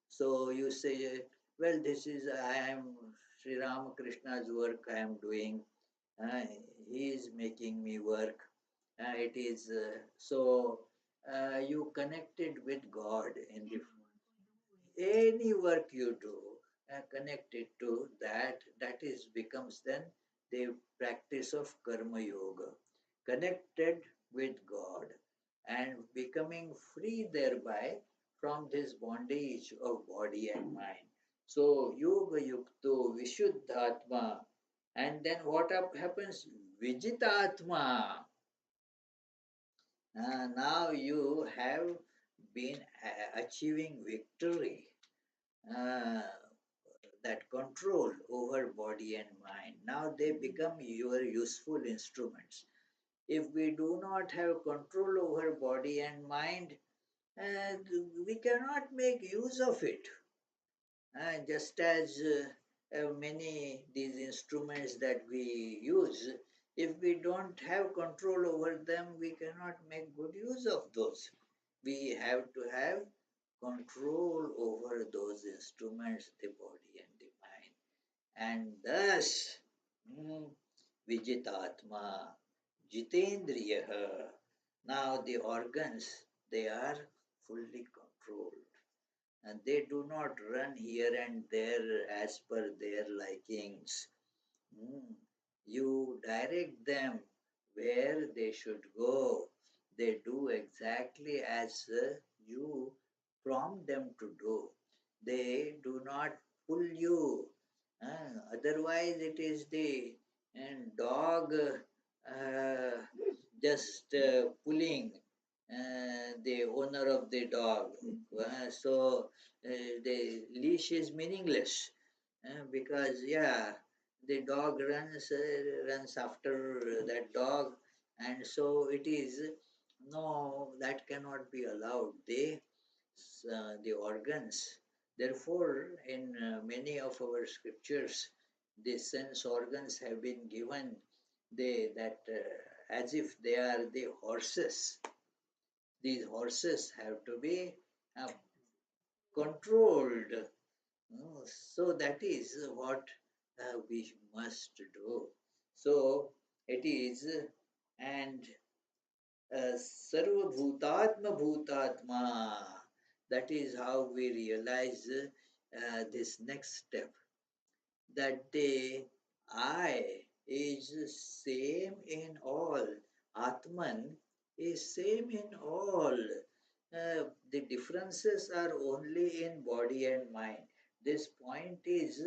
So you say, well, this is I am Sri Ramakrishna's work I am doing. Uh, he is making me work. It is so you connected with God in the any work you do, connected to that, that is becomes then the practice of karma yoga, connected with God and becoming free thereby from this bondage of body and mind. So yoga yukto vishuddhatma, and then what up happens? Vijitatma. Now you have been achieving victory, uh, that control over body and mind. Now they become your useful instruments. If we do not have control over body and mind, uh, we cannot make use of it. Just as many these instruments that we use, if we don't have control over them, we cannot make good use of those. We have to have control over those instruments, the body and the mind. And thus, mm, Vijitatma, Jitendriya. Now the organs, they are fully controlled and they do not run here and there as per their likings. Mm. You direct them where they should go. They do exactly as you prompt them to do. They do not pull you. Otherwise, it is the dog just pulling the owner of the dog. So the leash is meaningless because yeah, the dog runs after that dog, and so it is no, that cannot be allowed. The organs. Therefore, in many of our scriptures, the sense organs have been given that as if they are the horses. These horses have to be uh, controlled. So that is what we must do. So it is, and Sarva Bhutatma Bhutatma. That is how we realize this next step, that the I is same in all. Atman is same in all. The differences are only in body and mind. This point is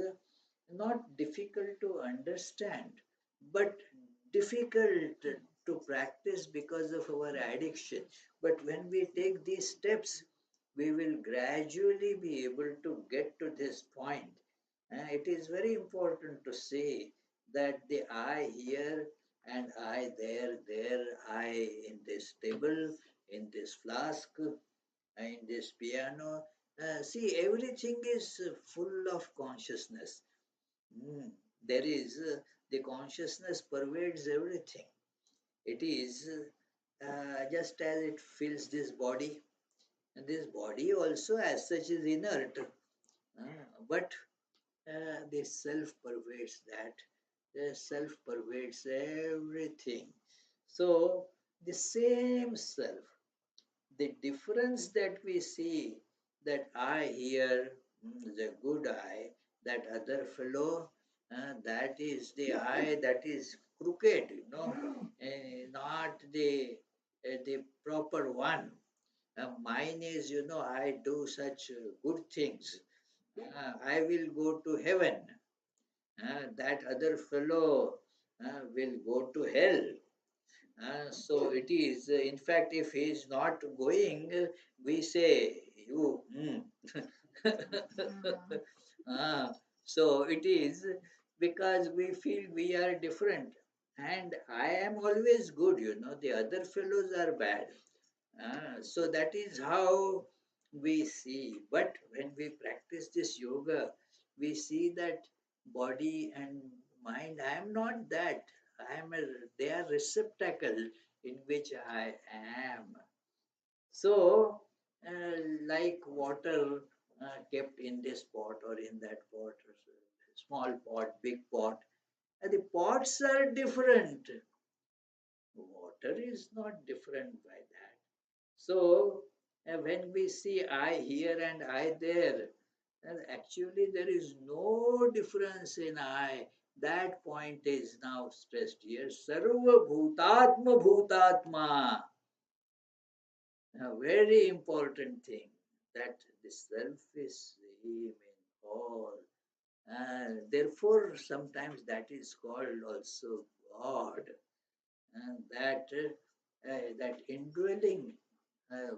not difficult to understand, but difficult to practice because of our addiction. But when we take these steps, we will gradually be able to get to this point. It is very important to say that the I here and I there, I in this table, in this flask, in this piano. See, everything is full of consciousness. Mm. There is the consciousness pervades everything. It is just as it fills this body, and this body also, as such, is inert. But the self pervades that. The self pervades everything. So the same self, the difference that we see, that I here, the good eye, that other fellow, that is the eye that is crooked, not the proper one. Mine is, I do such good things. I will go to heaven. That other fellow will go to hell. So it is, in fact, if he is not going, we say, you. So it is because we feel we are different. And I am always good, the other fellows are bad. So that is how we see. But when we practice this yoga, we see that body and mind, I am not that. They are receptacle in which I am. So, like water kept in this pot or in that pot, or small pot, big pot, the pots are different. Water is not different by that. So, when we see I here and I there, actually there is no difference in I. That point is now stressed here. Sarva bhutatma bhutatma. A very important thing that the self is same in all. Therefore, sometimes that is called also God. And that indwelling uh,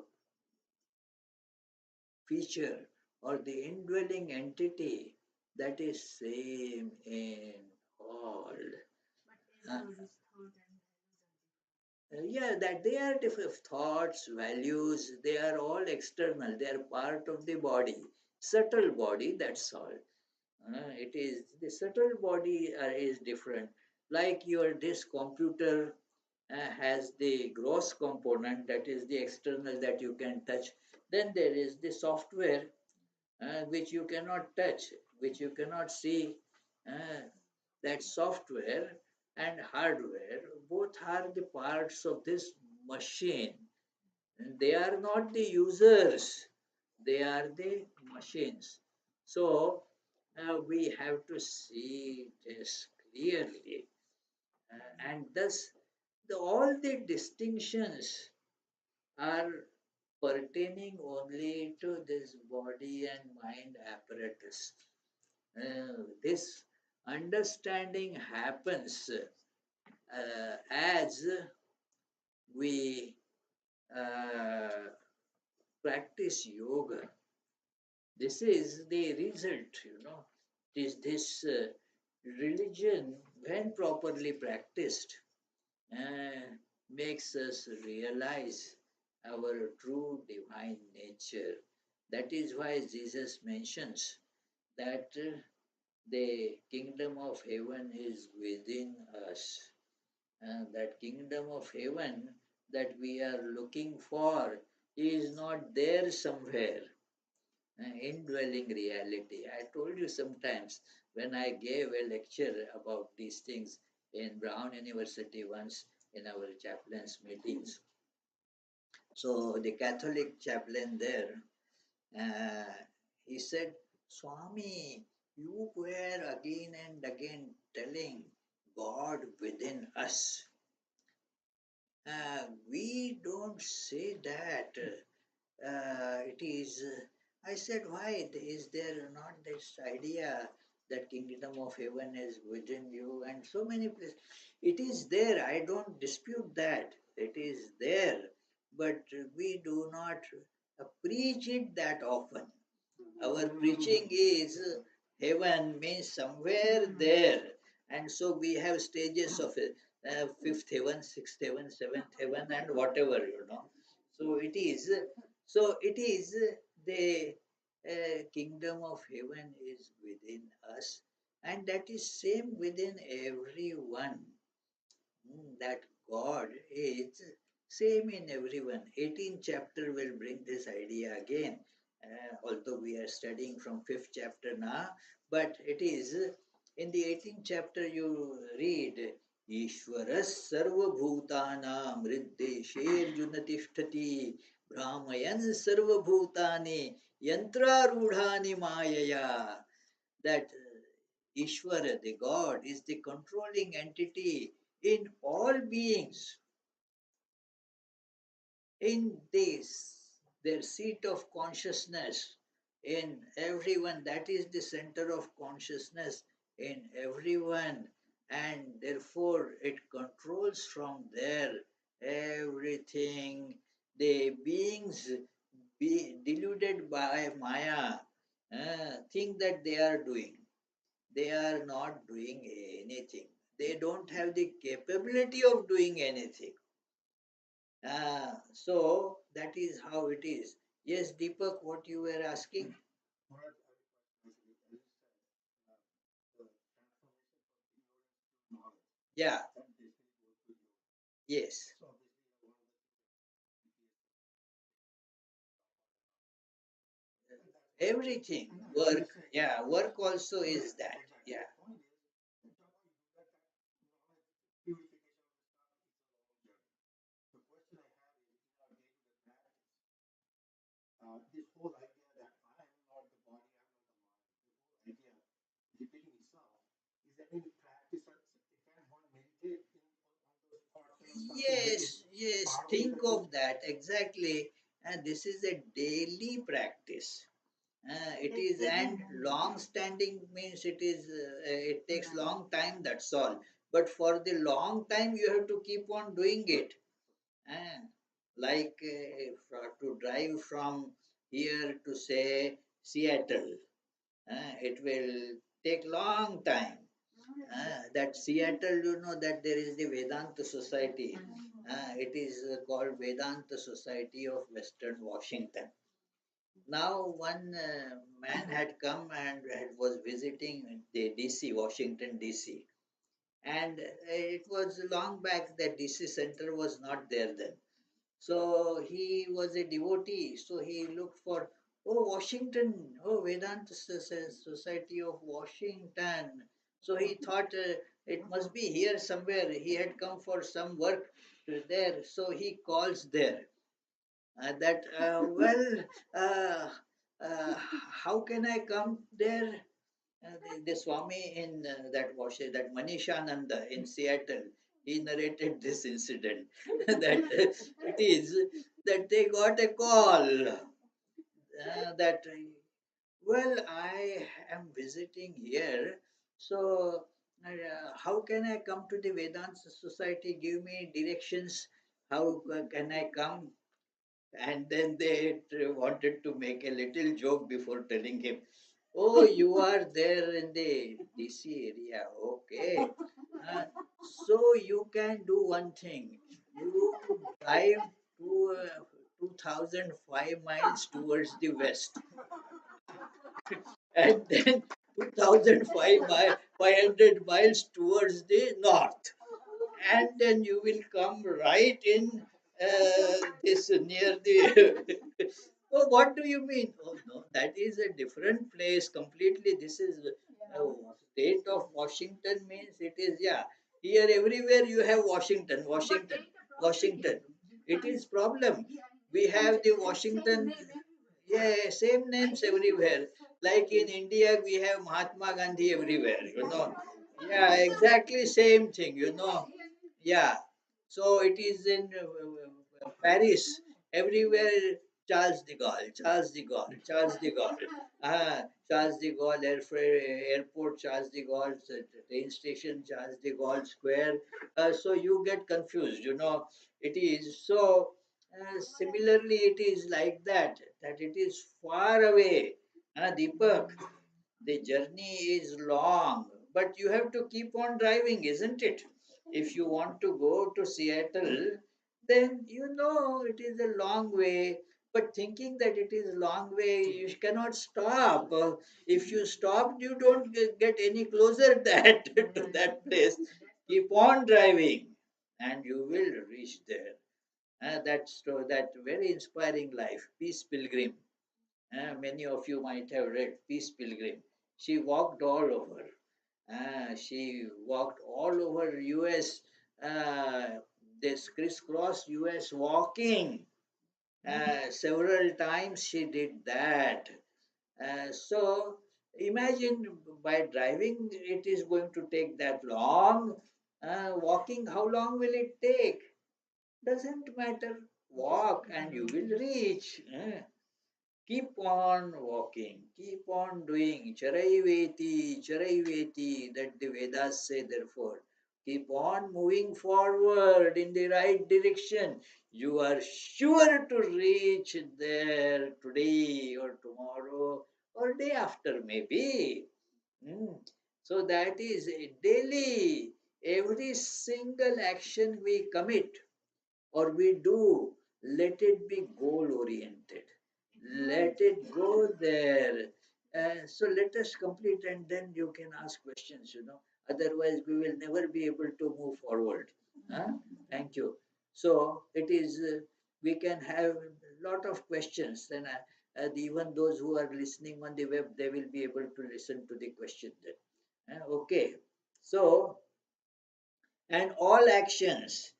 feature or the indwelling entity that is same in all. Uh, yeah, that they are different thoughts, values, they are all external, they are part of the body, subtle body, that's all. It is the subtle body is different. Like your this computer has the gross component that is the external that you can touch. Then there is the software which you cannot touch, which you cannot see. Uh, that software and hardware both are the parts of this machine. And they are not the users, they are the machines. So we have to see this clearly. And thus, all the distinctions are pertaining only to this body and mind apparatus. This understanding happens as we uh, practice yoga. This is the result. This religion, when properly practiced, uh, makes us realize our true divine nature. That is why Jesus mentions that the kingdom of heaven is within us. That kingdom of heaven that we are looking for is not there somewhere. Indwelling reality. I told you sometimes when I gave a lecture about these things in Brown University once in our chaplains meetings. So the Catholic chaplain there, uh, he said, Swami, you were again and again telling God within us. We don't say that. It is. I said, why is there not this idea that kingdom of heaven is within you and so many places? It is there. I don't dispute that. It is there, but we do not preach it that often. Our preaching is heaven means somewhere there, and so we have stages of it, fifth heaven, sixth heaven, seventh heaven, and whatever. So it is the kingdom of heaven is within us, and that is same within everyone. That God is same in everyone. 18th chapter will bring this idea again, although we are studying from 5th chapter now, but it is in the 18th chapter you read Ishwaras sarva bhutanam riddesher junatishthati brahmayan sarva bhutani yantrarudhani mayaya. That Ishvara, the God, is the controlling entity in all beings, in this, their seat of consciousness, in everyone. That is the center of consciousness in everyone, and therefore it controls from there everything. The beings be deluded by Maya think that they are doing. They are not doing anything. They don't have the capability of doing anything. So that is how it is. Yes, Deepak, what you were asking? Yeah, yes. Everything. Work. Yeah, work also is that. Yeah. Yes, yes, think of that exactly. And this is a daily practice. It is, and long standing means it takes long time, that's all. But for the long time, you have to keep on doing it. Uh, like to drive from here to say Seattle, it will take long time. That Seattle, you know that there is the Vedanta Society. It is called Vedanta Society of Western Washington. Now, one man had come and was visiting the DC, Washington DC, and it was long back that DC center was not there then. So he was a devotee. So he looked for, oh, Washington, oh, Vedanta Society of Washington. So he thought it must be here somewhere. He had come for some work there. So he calls there. That, well, uh, uh, how can I come there? The Swami in that Manishananda in Seattle, he narrated this incident that it is that they got a call that, well, I am visiting here, so how can I come to the Vedanta Society? Give me directions. How can I come? And then they wanted to make a little joke before telling him, oh, you are there in the DC area. Okay. Uh, so you can do one thing. You drive to 2005 miles towards the west, and then 2005 500 miles towards the north, and then you will come right in this near the. Oh, what do you mean? Oh no, that is a different place completely. This is state of Washington means it is, yeah. Here everywhere you have Washington, Washington, Washington. It is problem. We have the Washington. Yeah, same names everywhere. Like in India, we have Mahatma Gandhi everywhere, you know. Yeah, exactly same thing, you know. Yeah. So it is in Paris, everywhere Charles de Gaulle, Charles de Gaulle, Charles de Gaulle. Charles de Gaulle airport, Charles de Gaulle train station, Charles de Gaulle Square. So you get confused, you know. It is so. Similarly, it is like that, that it is far away. Deepak, the journey is long, but you have to keep on driving, isn't it? If you want to go to Seattle, then you know it is a long way. But thinking that it is long way, you cannot stop. If you stop, you don't get any closer that to that place. Keep on driving, and you will reach there. That very inspiring life, Peace Pilgrim. Many of you might have read Peace Pilgrim. She walked all over. She walked all over US. This crisscross US walking. Several times she did that. So imagine by driving it is going to take that long. Walking, how long will it take? Doesn't matter. Walk and you will reach. Keep on walking, keep on doing. Charaiveti, Charaiveti, that the Vedas say, therefore. Keep on moving forward in the right direction. You are sure to reach there today or tomorrow or day after, maybe. Hmm. So that is a daily, every single action we commit or we do, let it be goal oriented. Let it go there. So let us complete and then you can ask questions, you know. Otherwise, we will never be able to move forward. Huh? Thank you. So it is, we can have a lot of questions. Then even those who are listening on the web, they will be able to listen to the question then. Okay. So, and all actions,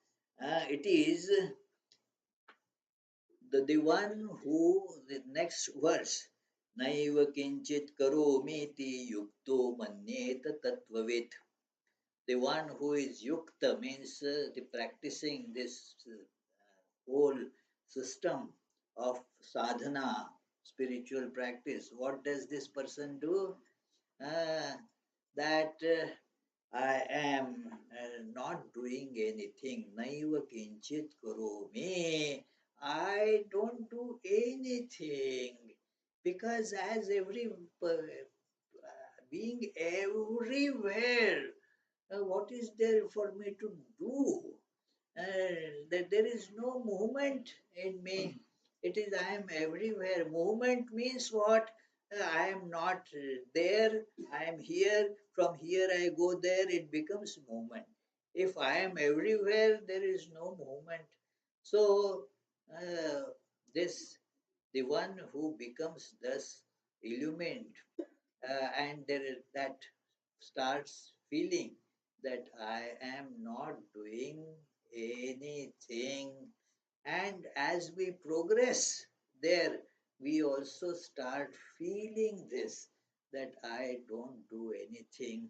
it is the one who, the next verse, naiva kinchit karomiti yukto manyeta tattvavid. The one who is yukta means the practicing this whole system of sadhana, spiritual practice. What does this person do? Uh, that I am not doing anything. Naiva kinchit karomi. I don't do anything because as every being everywhere, what is there for me to do? That there is no movement in me. It is I am everywhere. Movement means what? I am not there. I am here. From here I go there. It becomes movement. If I am everywhere, there is no movement. So uh, this the one who becomes thus illumined, and there is that starts feeling that I am not doing anything. And as we progress there, we also start feeling this, that I don't do anything.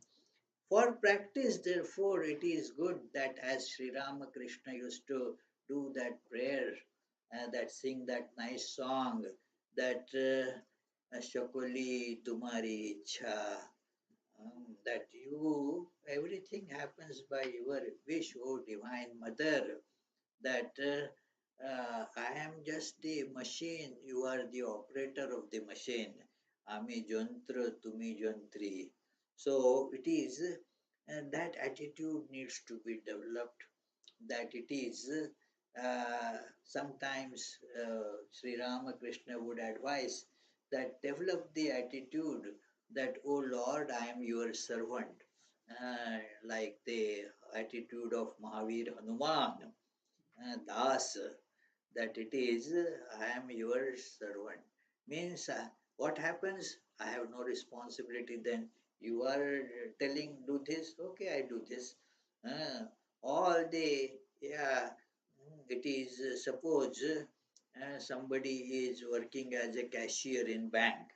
For practice, therefore, it is good that as Sri Ramakrishna used to do that prayer, that sing that nice song, that Shakuli Tumari Ichha, that you, everything happens by your wish, O Divine Mother, that I am just the machine, you are the operator of the machine. Ami jantra, tumi jantri. So it is that attitude needs to be developed, that it is sometimes Sri Ramakrishna would advise that develop the attitude that, oh Lord, I am your servant, like the attitude of Mahavir Hanuman, Das, that it is, I am your servant. Means what happens? I have no responsibility then. You are telling do this, okay, I do this. Uh, all the, yeah, it is suppose somebody is working as a cashier in bank,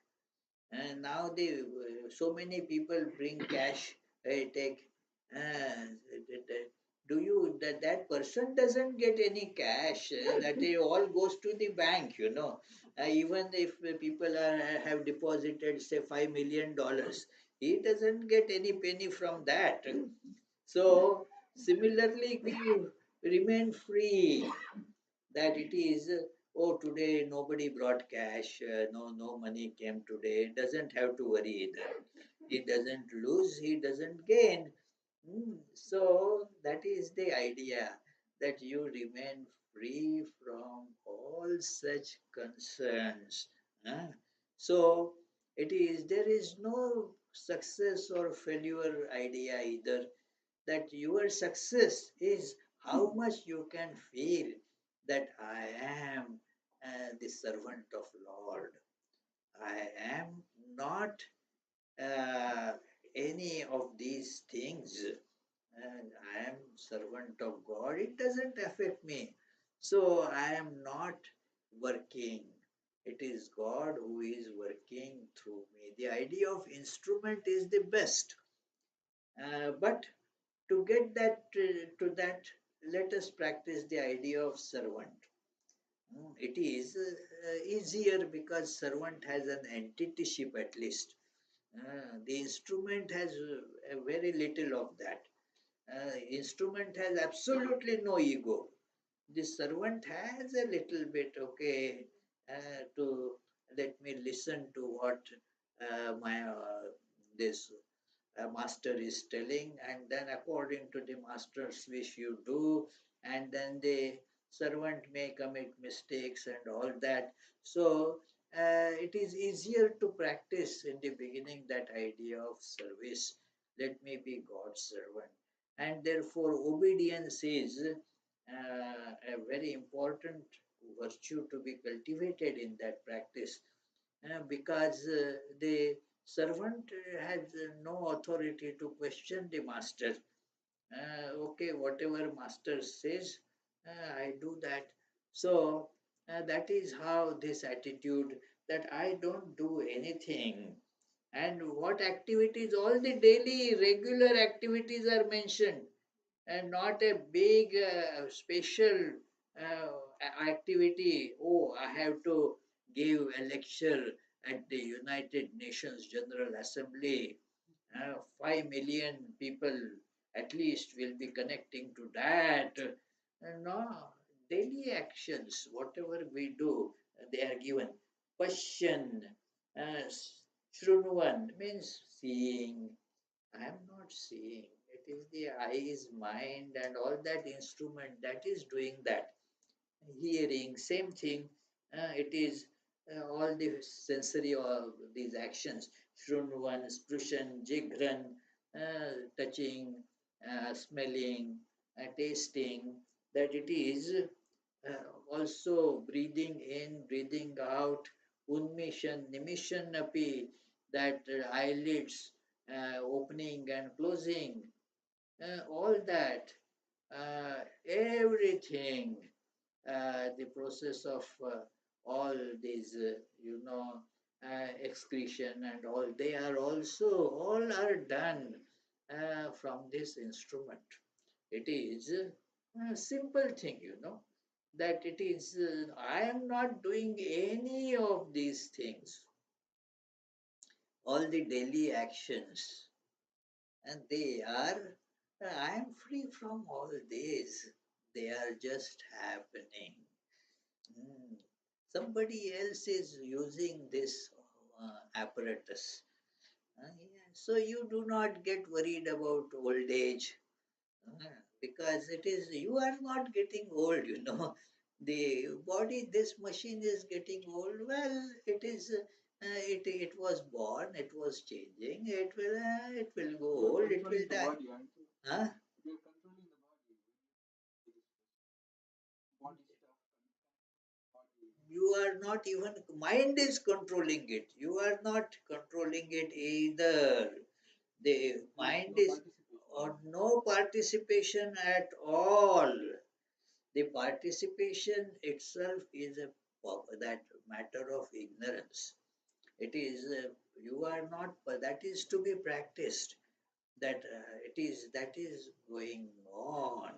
and now they so many people bring cash. Hey, take. Do you that person doesn't get any cash? That it all goes to the bank. Even if people have deposited say $5 million, he doesn't get any penny from that. So similarly, we remain free, that it is, oh, today nobody brought cash, no money came today, doesn't have to worry either. He doesn't lose, he doesn't gain. So that is the idea, that you remain free from all such concerns. huh? So it is, there is no success or failure idea either, that your success is how much you can feel that I am the servant of Lord. I am not uh, any of these things. And I am servant of God. It doesn't affect me. So I am not working. It is God who is working through me. The idea of instrument is the best. But to get that to that, let us practice the idea of servant. It is easier because servant has an entityship at least. The instrument has very little of that. Instrument has absolutely no ego. The servant has a little bit, okay, to let me listen to what my this master is telling, and then according to the master's wish you do, and then the servant may commit mistakes and all that. So it is easier to practice in the beginning that idea of service. Let me be God's servant. And therefore obedience is a very important virtue to be cultivated in that practice. because the servant has no authority to question the master. Okay, whatever master says, I do that. So that is how this attitude that I don't do anything. And what activities, all the daily regular activities are mentioned, and not a big special activity. Oh, I have to give a lecture at the United Nations General Assembly. 5 million people at least will be connecting to that. No, daily actions, whatever we do, they are given. Passion, uh, Shrunvan means seeing. I am not seeing. It is the eyes, mind, and all that instrument that is doing that. Hearing, same thing. It is all the sensory of these actions. Shrunvan, Sprushan, Jigran, touching, smelling, tasting. That it is also breathing in, breathing out, unmission, nimission api, that eyelids opening and closing, all that, everything, the process of all these, excretion and all, they are also, all are done from this instrument. It is a simple thing, that it is, I am not doing any of these things, all the daily actions, and they are, I am free from all these. They are just happening. Hmm. Somebody else is using this apparatus. Yeah. So you do not get worried about old age, because it is, you are not getting old, the body, this machine is getting old. Well, it is, it was born, it was changing, it will go old, it will die. Huh? You are not even, mind is controlling it, you are not controlling it either. The mind is, or no participation at all. The participation itself is a that matter of ignorance. It is, you are not, that is to be practiced. That it is, that is going on.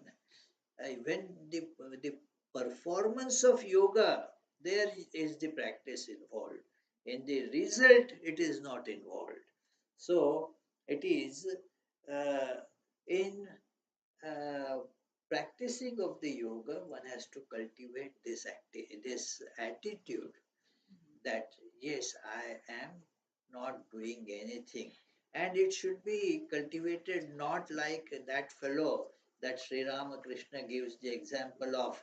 When the performance of yoga, there is the practice involved. In the result, it is not involved. So it is uh, in uh, practicing of the yoga, one has to cultivate this attitude that yes, I am not doing anything. And it should be cultivated not like that fellow that Sri Ramakrishna gives the example of,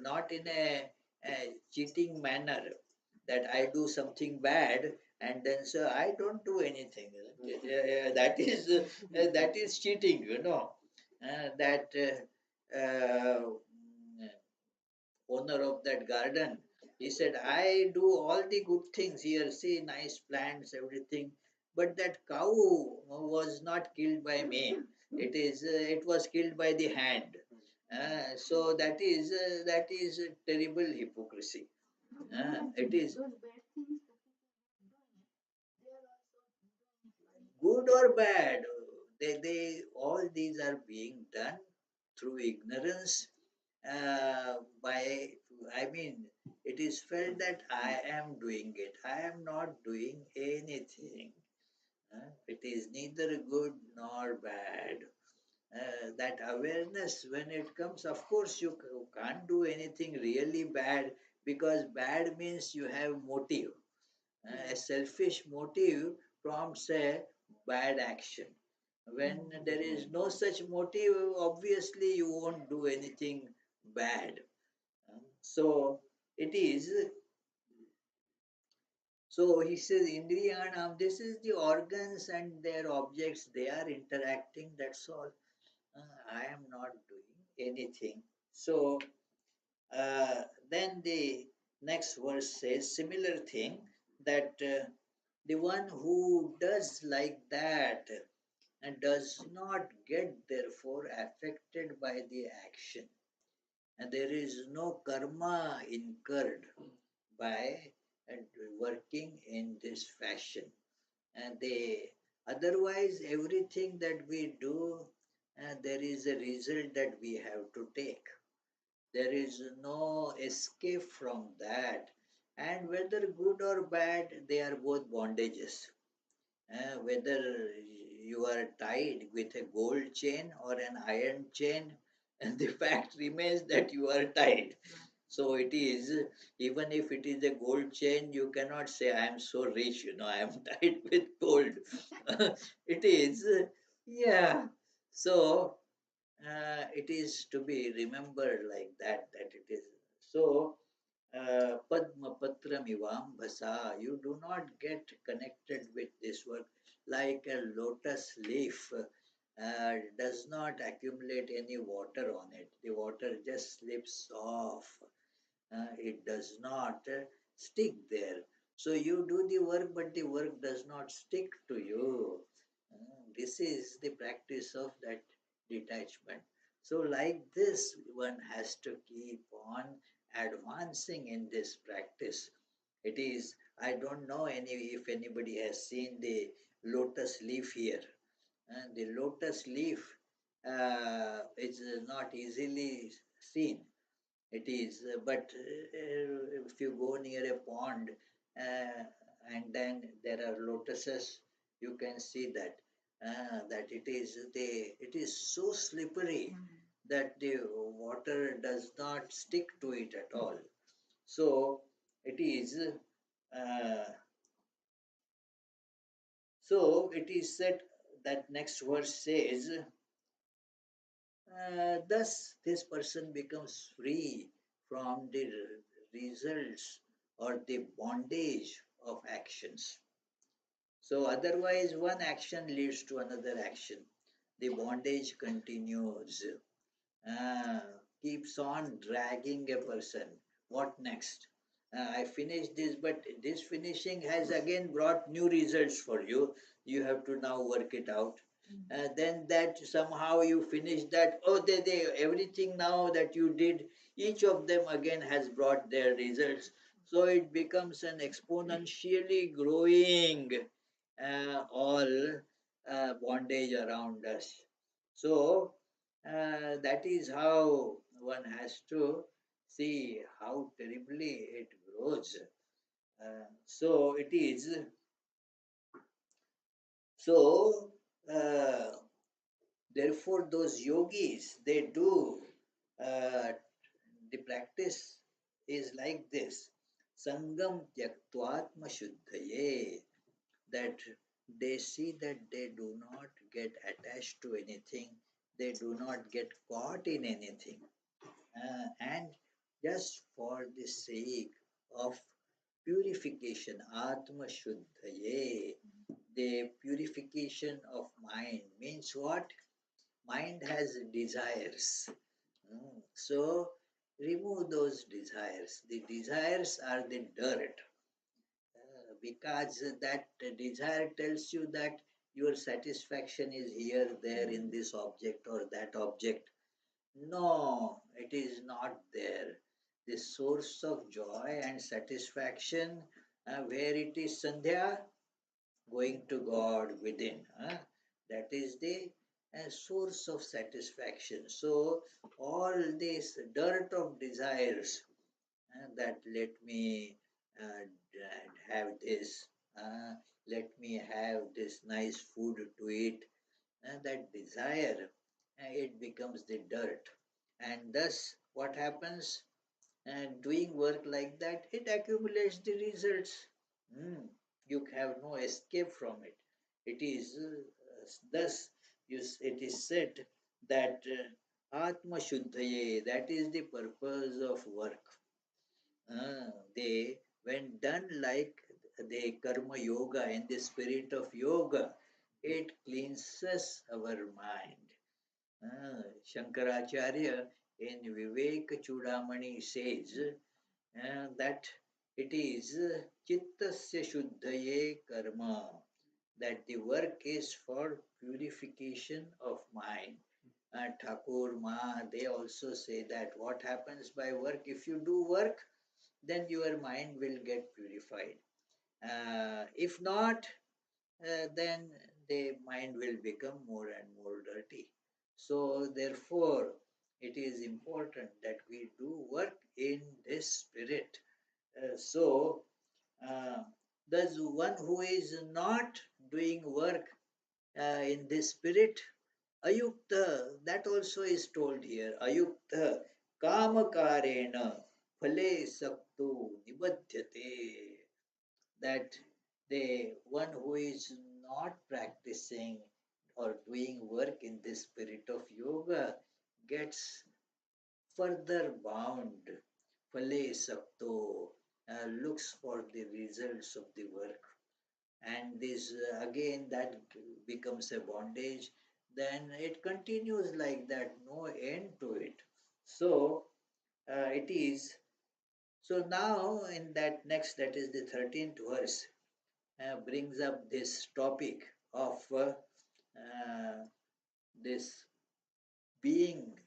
not in a cheating manner, that I do something bad and then so I don't do anything. That is cheating, that owner of that garden. He said, I do all the good things here, see, nice plants, everything. But that cow was not killed by me. It was killed by the hand. So that is a terrible hypocrisy. It is Those bad things the people are doing, they are also doing it like good or bad. They all these are being done through ignorance. By, I mean, it is felt that I am doing it. I am not doing anything. It is neither good nor bad. That awareness, when it comes, of course, you can't do anything really bad, because bad means you have motive. A selfish motive prompts a bad action. When there is no such motive, obviously you won't do anything bad. So it is, so he says, Indriyanam, this is the organs and their objects, they are interacting, that's all. I am not doing anything. So then the next verse says, similar thing, that the one who does like that and does not get therefore affected by the action, and there is no karma incurred by uh, working in this fashion. And they otherwise everything that we do, there is a result that we have to take. There is no escape from that. And whether good or bad, they are both bondages. Whether you are tied with a gold chain or an iron chain, and the fact remains that you are tied. So it is, even if it is a gold chain, you cannot say, I am so rich, I am tied with gold. It is, yeah. So it is to be remembered like that, that it is. So, Padma Patram Ivam Bhasa, you do not get connected with this work like a lotus leaf. Does not accumulate any water on it. The water just slips off. It does not stick there. So you do the work, but the work does not stick to you. This is the practice of that detachment. So, like this, one has to keep on advancing in this practice. It is, I don't know if anybody has seen the lotus leaf here. The lotus leaf is not easily seen. It is, but if you go near a pond and then there are lotuses, you can see that it is so slippery that the water does not stick to it at all. So it is. Uh, so it is said that next verse says, thus, this person becomes free from the results or the bondage of actions. So, otherwise, one action leads to another action. The bondage continues, uh, keeps on dragging a person. What next? I finished this, but this finishing has again brought new results for you. You have to now work it out. Then that somehow you finish that. Oh, everything now that you did, each of them again has brought their results. So it becomes an exponentially growing all bondage around us. So that is how one has to see how terribly it grows. So it is. So uh, therefore, those yogis they do uh, the practice is like this: sangam tyaktvatma shuddhaye, that they see that they do not get attached to anything, they do not get caught in anything, and just for the sake of purification, Atma Shuddhaye, the purification of mind means what? Mind has desires. So remove those desires. The desires are the dirt, because that desire tells you that your satisfaction is here, there, in this object or that object. No, it is not there. The source of joy and satisfaction, where it is Sandhya, going to God within. That is the source of satisfaction. So, all this dirt of desires, that let me have this, let me have this nice food to eat, that desire, it becomes the dirt. And thus, what happens? And doing work like that, it accumulates the results. Hmm. You have no escape from it. It is thus it is said that Atma Shuddhaye, that is the purpose of work. They, when done like the karma yoga in the spirit of yoga, it cleanses our mind. Shankaracharya in Vivek Chudamani says that It is chittasya shuddhaye karma, that the work is for purification of mind. Thakur, Ma, they also say that what happens by work, if you do work, then your mind will get purified. If not, then the mind will become more and more dirty. So, therefore, it is important that we do work in this spirit. So, uh, does one who is not doing work in this spirit, ayukta, that also is told here, ayukta kamakarena phale saktu nibadhyate, that the one who is not practicing or doing work in the spirit of yoga gets further bound. Phale sakto, looks for the results of the work. And this again, that becomes a bondage. Then it continues like that, no end to it. So it is. So now in that next, that is the 13th verse, brings up this topic of this being,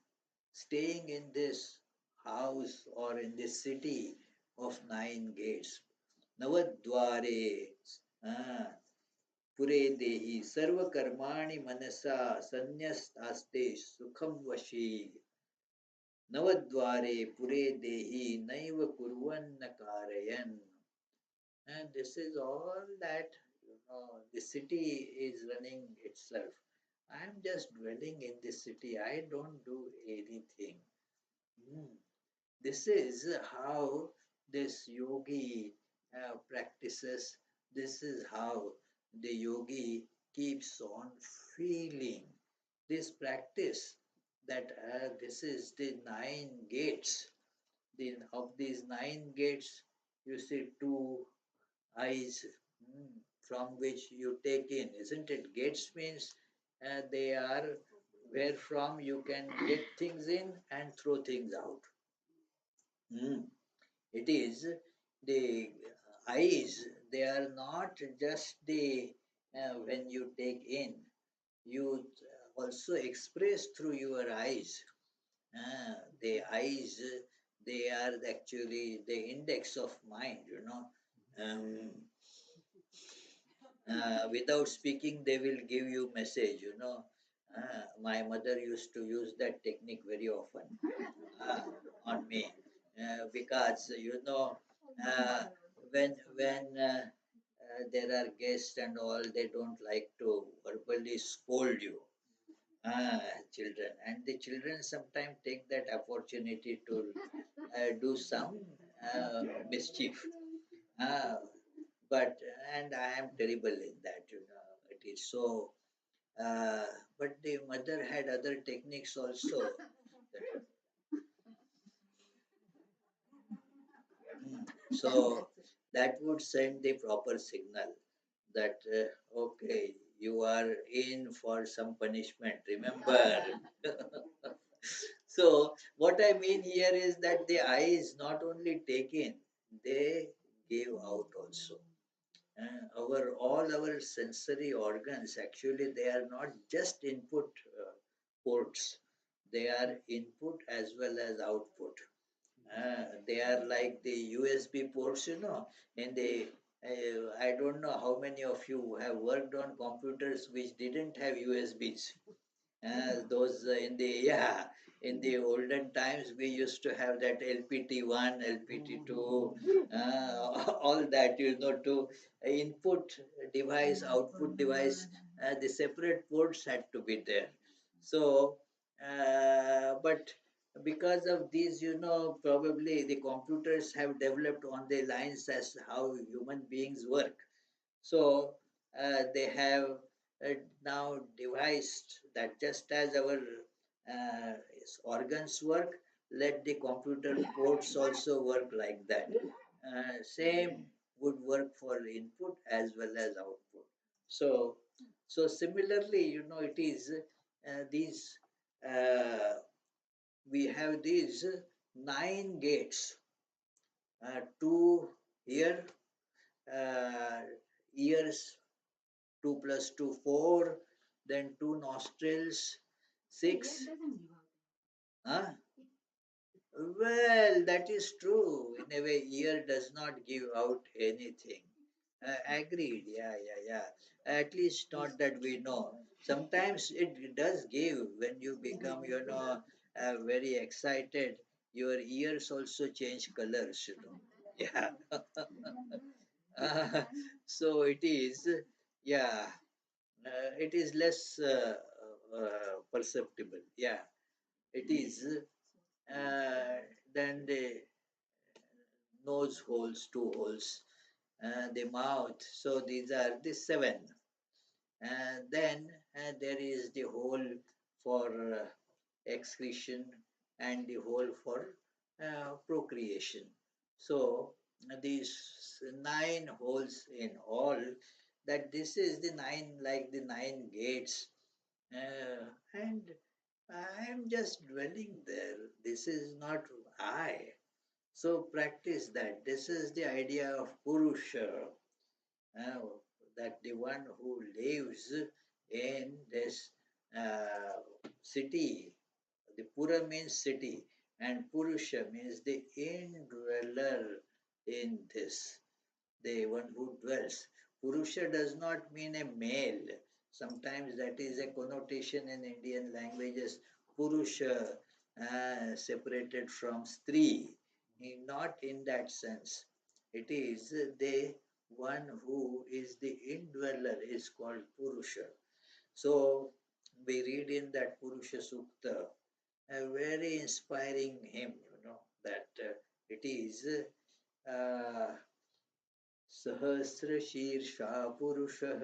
staying in this house or in this city of nine gates. Navadware, uh, pure dehi, sarva karmani manasa sanyastaste sukham vashi. Navadware pure dehi naiva kurvanna karayan. And this is all that, the city is running itself. I'm just dwelling in this city. I don't do anything. Hmm. This is how this yogi practices. This is how the yogi keeps on feeling this practice, that this is the nine gates. Of these nine gates, you see two eyes, from which you take in, isn't it? Gates means they are where from you can get things in and throw things out. Mm. It is the eyes, they are not just the when you take in, you also express through your eyes. The eyes, they are actually the index of mind, Um, without speaking, they will give you message, my mother used to use that technique very often uh, on me, because uh, when there are guests and all, they don't like to verbally scold you, children, and the children sometimes take that opportunity to do some mischief. uh, but and I am terrible in that, it is so. uh, but the mother had other techniques also. So that would send the proper signal that, okay, you are in for some punishment, remember. So what I mean here is that the eyes not only take in, they give out also. Our all our sensory organs, actually, they are not just input ports, they are input as well as output. They are like the USB ports, in the I don't know how many of you have worked on computers which didn't have USBs. Those in the yeah, in the olden times we used to have that LPT1, LPT2, all that, to input device, output device, the separate ports had to be there. So but because of these, probably the computers have developed on the lines as how human beings work. So they have uh, now devised that just as our uh, organs work, let the computer ports also work like that. Same would work for input as well as output. So, so similarly, it is these we have these nine gates to Here, uh, ears, 2 plus 2, 4, then 2 nostrils, 6. Huh? Well, that is true. In a way, ear does not give out anything. Agreed. Yeah, yeah, yeah. At least not that we know. Sometimes it does give when you become, very excited. Your ears also change colors. Yeah. So it is, yeah, it is less perceptible. Yeah, it is. Uh, then the nose holes, 2 holes, the mouth. So these are the 7. And then there is the hole for excretion and the hole for procreation. So these 9 holes in all, that this is the 9, like the 9 gates. And I am just dwelling there. This is not I. So practice that. This is the idea of Purusha, uh, that the one who lives in this uh, city. The Pura means city, and Purusha means the indweller in this, the one who dwells. Purusha does not mean a male. Sometimes that is a connotation in Indian languages. Purusha, separated from Stri. Not in that sense. It is the one who is the indweller is called Purusha. So we read in that Purusha Sukta, a very inspiring hymn, that it is uh, सहस्रशीर्षा पुरुषः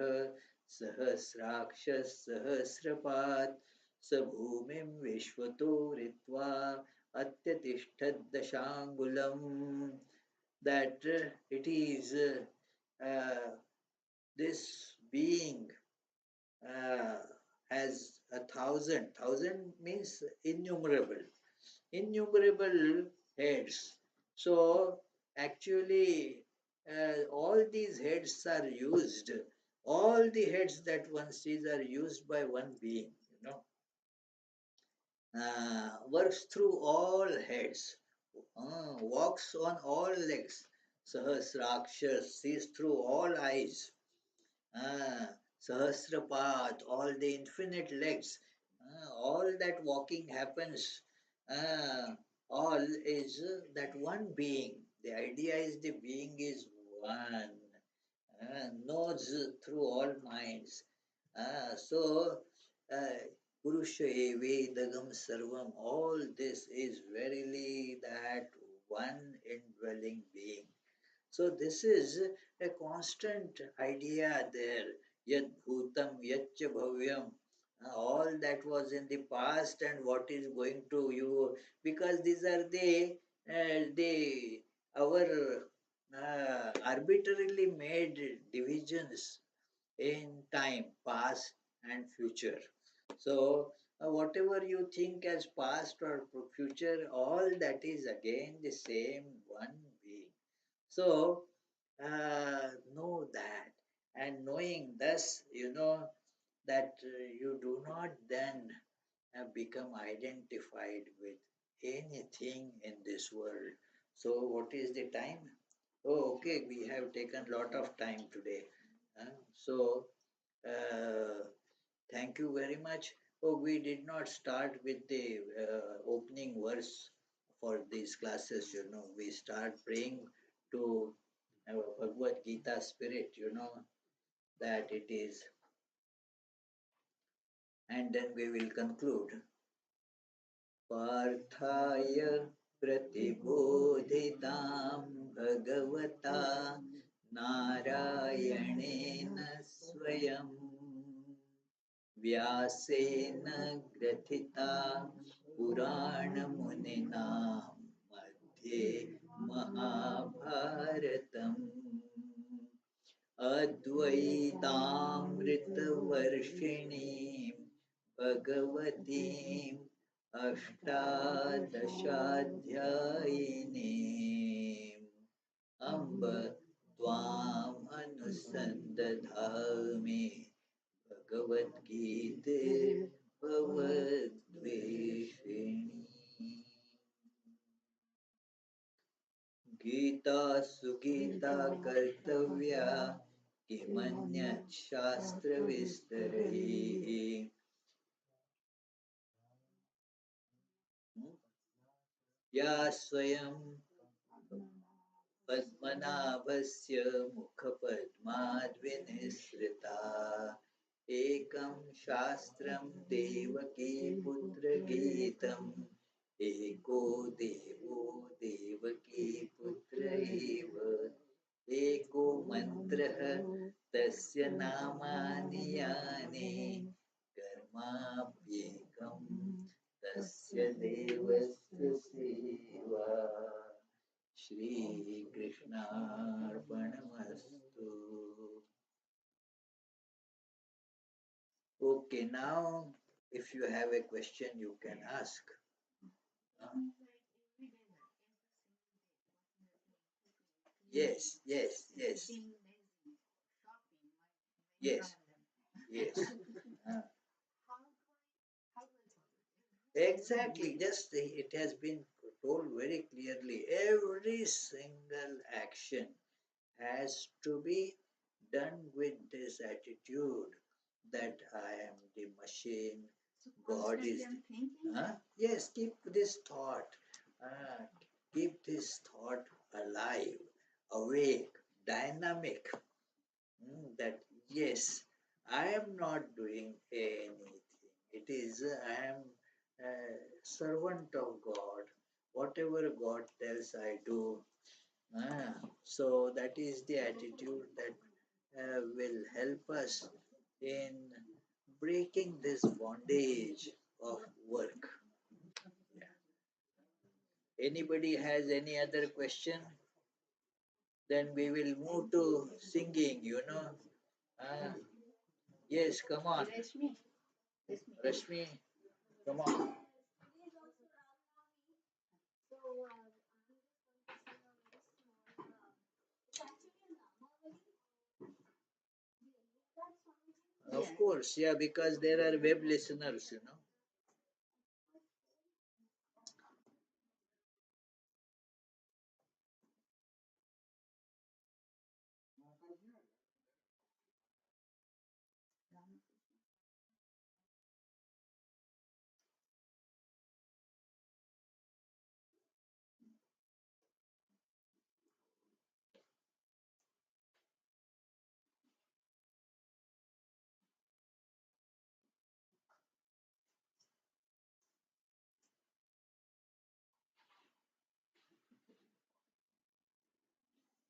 सहस्राक्षः सहस्रपात् स भूमिं विश्वतो ऋत्वा अत्यतिष्ठद्दशाङ्गुलम्. That it is this being uh, has 1,000. 1,000 means innumerable heads. So actually, all these heads are used. All the heads that one sees are used by one being. Works through all heads, walks on all legs. Sahasraksha sees through all eyes. Ah, Sahasrapath, all the infinite legs, all that walking happens, all is that one being. The idea is the being is one, knows through all minds. So, uh, Purusha Evedagam Sarvam, all this is verily that one indwelling being. So this is a constant idea there. Yad bhutam, yadcha bhavyam. All that was in the past and what is going to you, because these are the our arbitrarily made divisions in time, past and future. So whatever you think as past or future, all that is again the same one being. So, know that. And knowing thus, that you do not then become identified with anything in this world. So, what is the time? Oh, okay, we have taken lot of time today. So, uh, thank you very much. Oh, we did not start with the opening verse for these classes. We start praying to Bhagavad Gita spirit, that it is, and then we will conclude. Parthaya pratibodhitam bhagavata narayanena swayam व्यासेन ग्रथिता पुराणमुनिना मध्ये महाभारतम् अद्वैतामृतवर्षिणीं भगवतीम् अष्टादशाध्यायिनीम् अम्ब त्वाम् अनुसन्दधामि भगवद्गीते भवद्वेषिणी गीता सुगीता कर्तव्या किमन्यत् शास्त्रविस्तरैः या स्वयं पद्मनाभस्य मुखपद्माद्विनिसृता एकं शास्त्रं देवकी पुत्रगीतम् एको देवो देवकी पुत्र एव एको मन्त्रः तस्य नामानि यानि कर्माप्येकं तस्य देवस्य सेवा श्रीकृष्णार्पणमस्तु. Okay, now if you have a question, you can ask. Yes, yes, yes. Yes, yes. Exactly, just it has been told very clearly. Every single action has to be done with this attitude that I am the machine, God is. Yes, keep this thought, keep this thought alive, awake, dynamic. That yes, I am not doing anything. It is I am a servant of God. Whatever God tells, I do. So that is the attitude that will help us in breaking this bondage of work. Anybody has any other question? Then we will move to singing, Yes, come on. Rashmi, come on. Of course, yeah, because there are web listeners.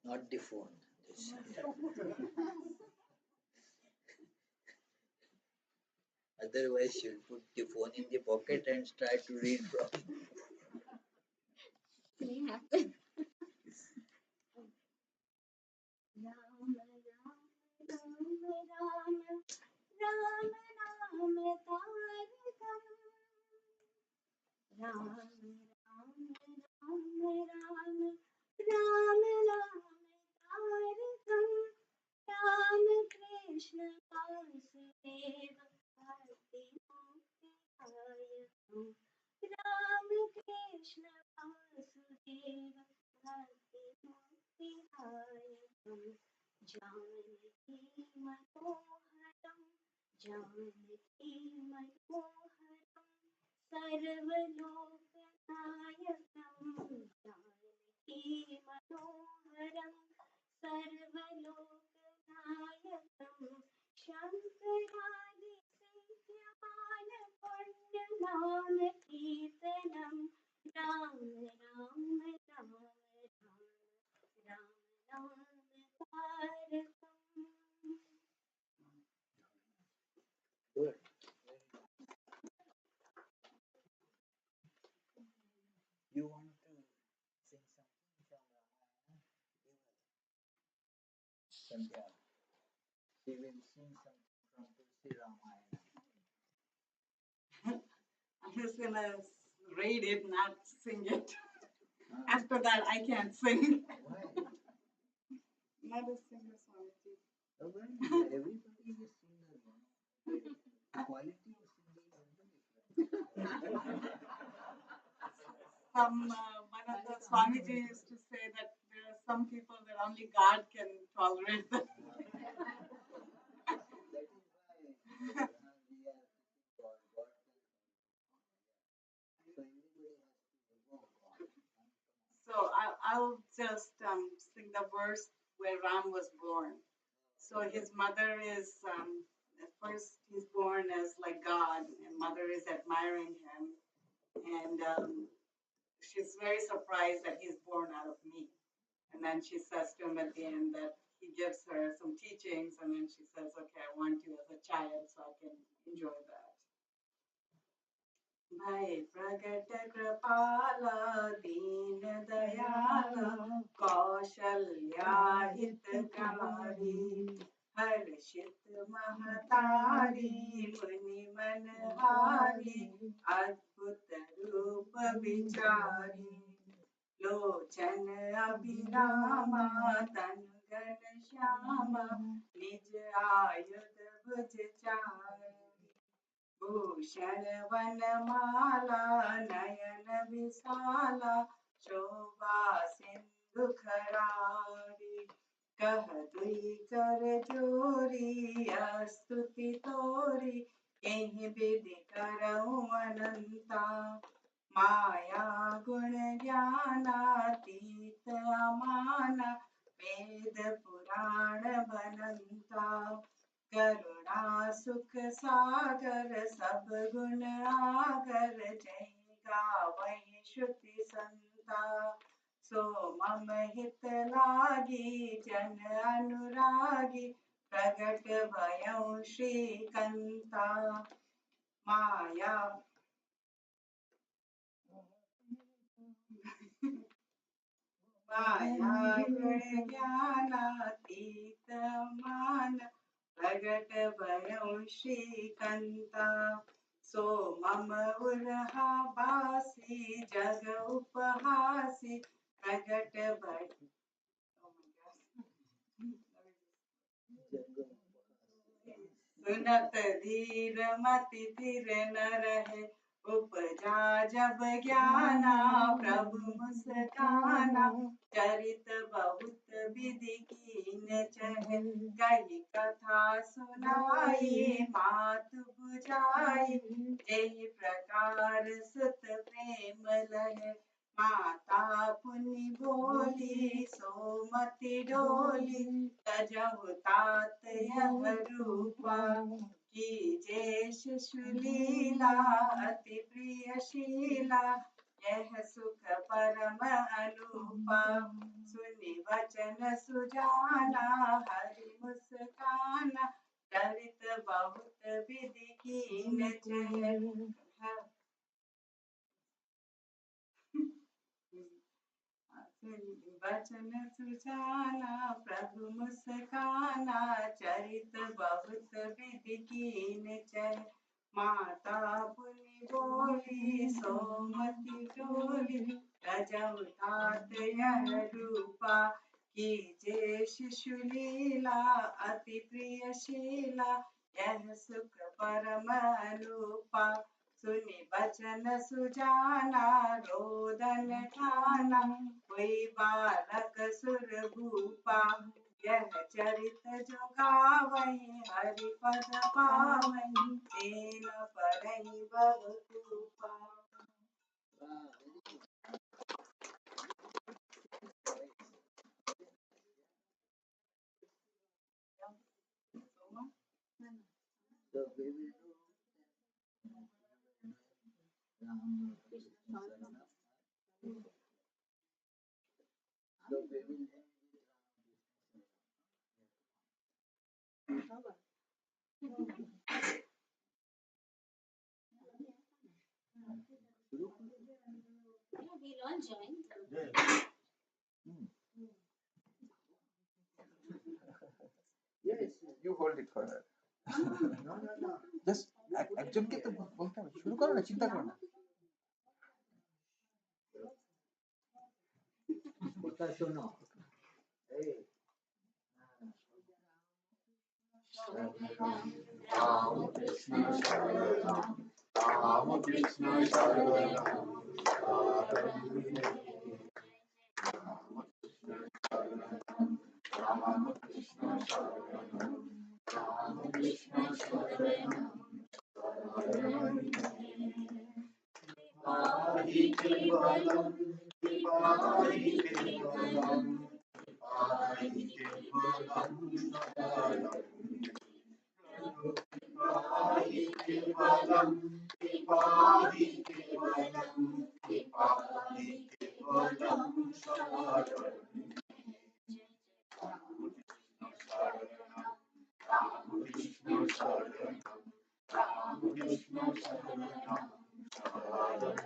Not the phone. Otherwise, you'll put the phone in the pocket and try to read from. Good. You want to sing something from Ramayana? Sandhya. She will sing something from Tulsi Ramayana. I'm just gonna read it, not sing it. After that, I can't sing. Why? not a singer, Swamiji. Oh, well, everybody is a singer. The quality of singing is different. One of the Swamiji used to say that there are some people that only God can tolerate them. That is why we are thinking for God. So everybody has to go. So I'll just sing the verse where Ram was born. So his mother is, at first he's born as like God, and mother is admiring him. And she's very surprised that he's born out of me. And then she says to him at the end that he gives her some teachings, and then she says, okay, I want you as a child so I can enjoy that. Bhai pragat kripala deen dayala kaushalya hitkari harshit mahatari muni manhari adbhut roop vichari लोचन अभिरामा तनु घन श्यामा निज आयुध भुज चारि भूषण वनमाला नयन विशाला शोभा सिंधु खरारी कह दुई कर जोरी स्तुति तोरी एहि विधि करऊं अनंता माया गुण ज्ञानातीत अमाना वेद पुराण बनंता करुणा सुख सागर सब गुण आगर जय गावै श्रुति संता सो मम हित लागी जन अनुरागी प्रगट भयउ श्रीकंता माया माया गुण ज्ञानातीत मान प्रगट भयउ श्रीकंता सो मम उरहा बासी जग उपहासी प्रगट भय सुनत धीर मति धीर न रहे उपजा जब ज्ञाना प्रभु मुस्काना चरित बहुत विधि कीन चहे कही कथा सुनाई मात बुझाई यही प्रकार सुत प्रेम लहे माता पुनि बोली सोमति डोली तजहु तात यह रूपा कीजे शिशु लीला अति प्रिय शीला यह सुख परम अनुपा सुनि वचन सुजाना हरि मुस्काना चरित बहुत विधि कीन चहे वचन सुजाना प्रभु मुस्काना चरित बहुत विधि कीन चह माता पुनि बोली सोमति डोली तजहु तात यह रूपा कीजे शिशु लीला अति प्रिय शीला यह सुख परम अनुपा सुनि वचन सुजाना रोदन ठाना कोई बालक सुर भूपा यह चरित जो गावई हरि पद पावई तेन परई बहु कृपा So we will do Ram Krishna Sarana. So we will end with Ram We'll all join. Yes, You hold it for her. no. Just একজন কে তো বলতে হবে শুরু করো না চিন্তা করো না কথা শোনো এই Ram Krishna Sharanam, Ram Krishna Sharanam, Sharanam, Ram Krishna Sharanam, Ram Krishna Sharanam, Sharanam, Pahi Kevalam, Pahi Kevalam, Pahi Kevalam, Sharanam. Pahi Kevalam, Pahi Kevalam, Pahi Kevalam, Sharanam. Krishna Sharanam, Ram Krishna Sharanam, Sharanam,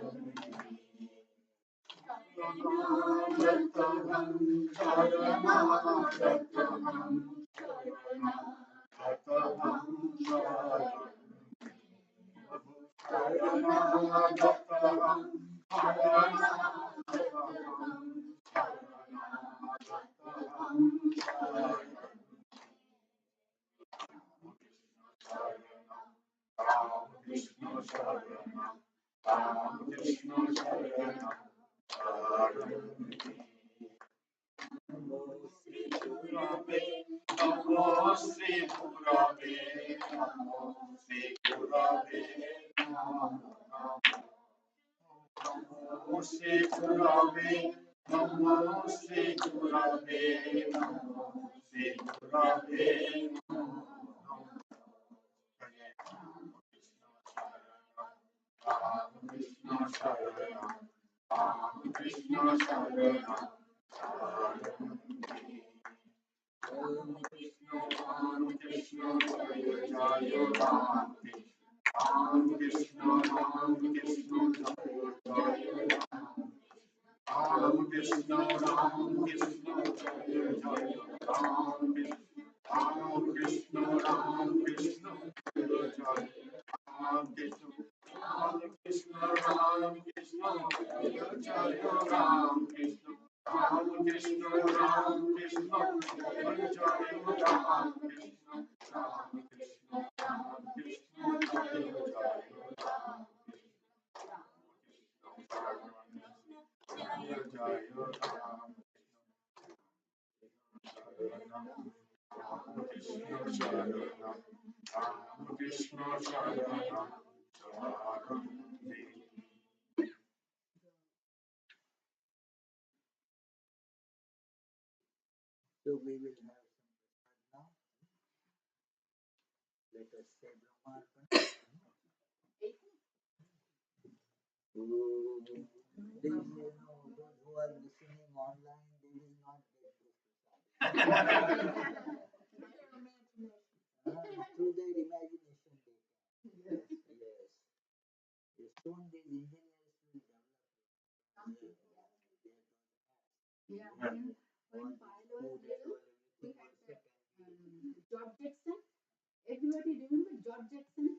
Sharanam, Krishna Sharanam, Ram Krishna Sharanam, Namo Sri Gurave, Namo Sri Gurave, Namo Sri Gurave, Namo Sri Gurave, Namo Sri Gurave, Namo Sri Gurave, Ram Krishna Sharanam, Ram Krishna Sharanam, Om Krishna Ram Krishna Jaya Jaya Ram Krishna Ram Krishna Jaya Jaya Ram Krishna Ram Krishna Jaya Jaya Ram Krishna Ram Krishna Jaya Jaya Ram Krishna Ram Krishna Jaya Jaya Ram Krishna Krishna Ram Krishna Jaya Jaya Ram Krishna Krishna Jaya Jaya Jaya Jaya Ram Krishna Sharanam, Ram Krishna Sharanam, Sharanam. So we will have some now. Let us say Brahmarpan. Those who are listening online, they will not get this. Through their imagination, they can. Yes. Yes. Soon these engineers will develop. When pilot, we had George Jackson. Everybody remember George Jackson?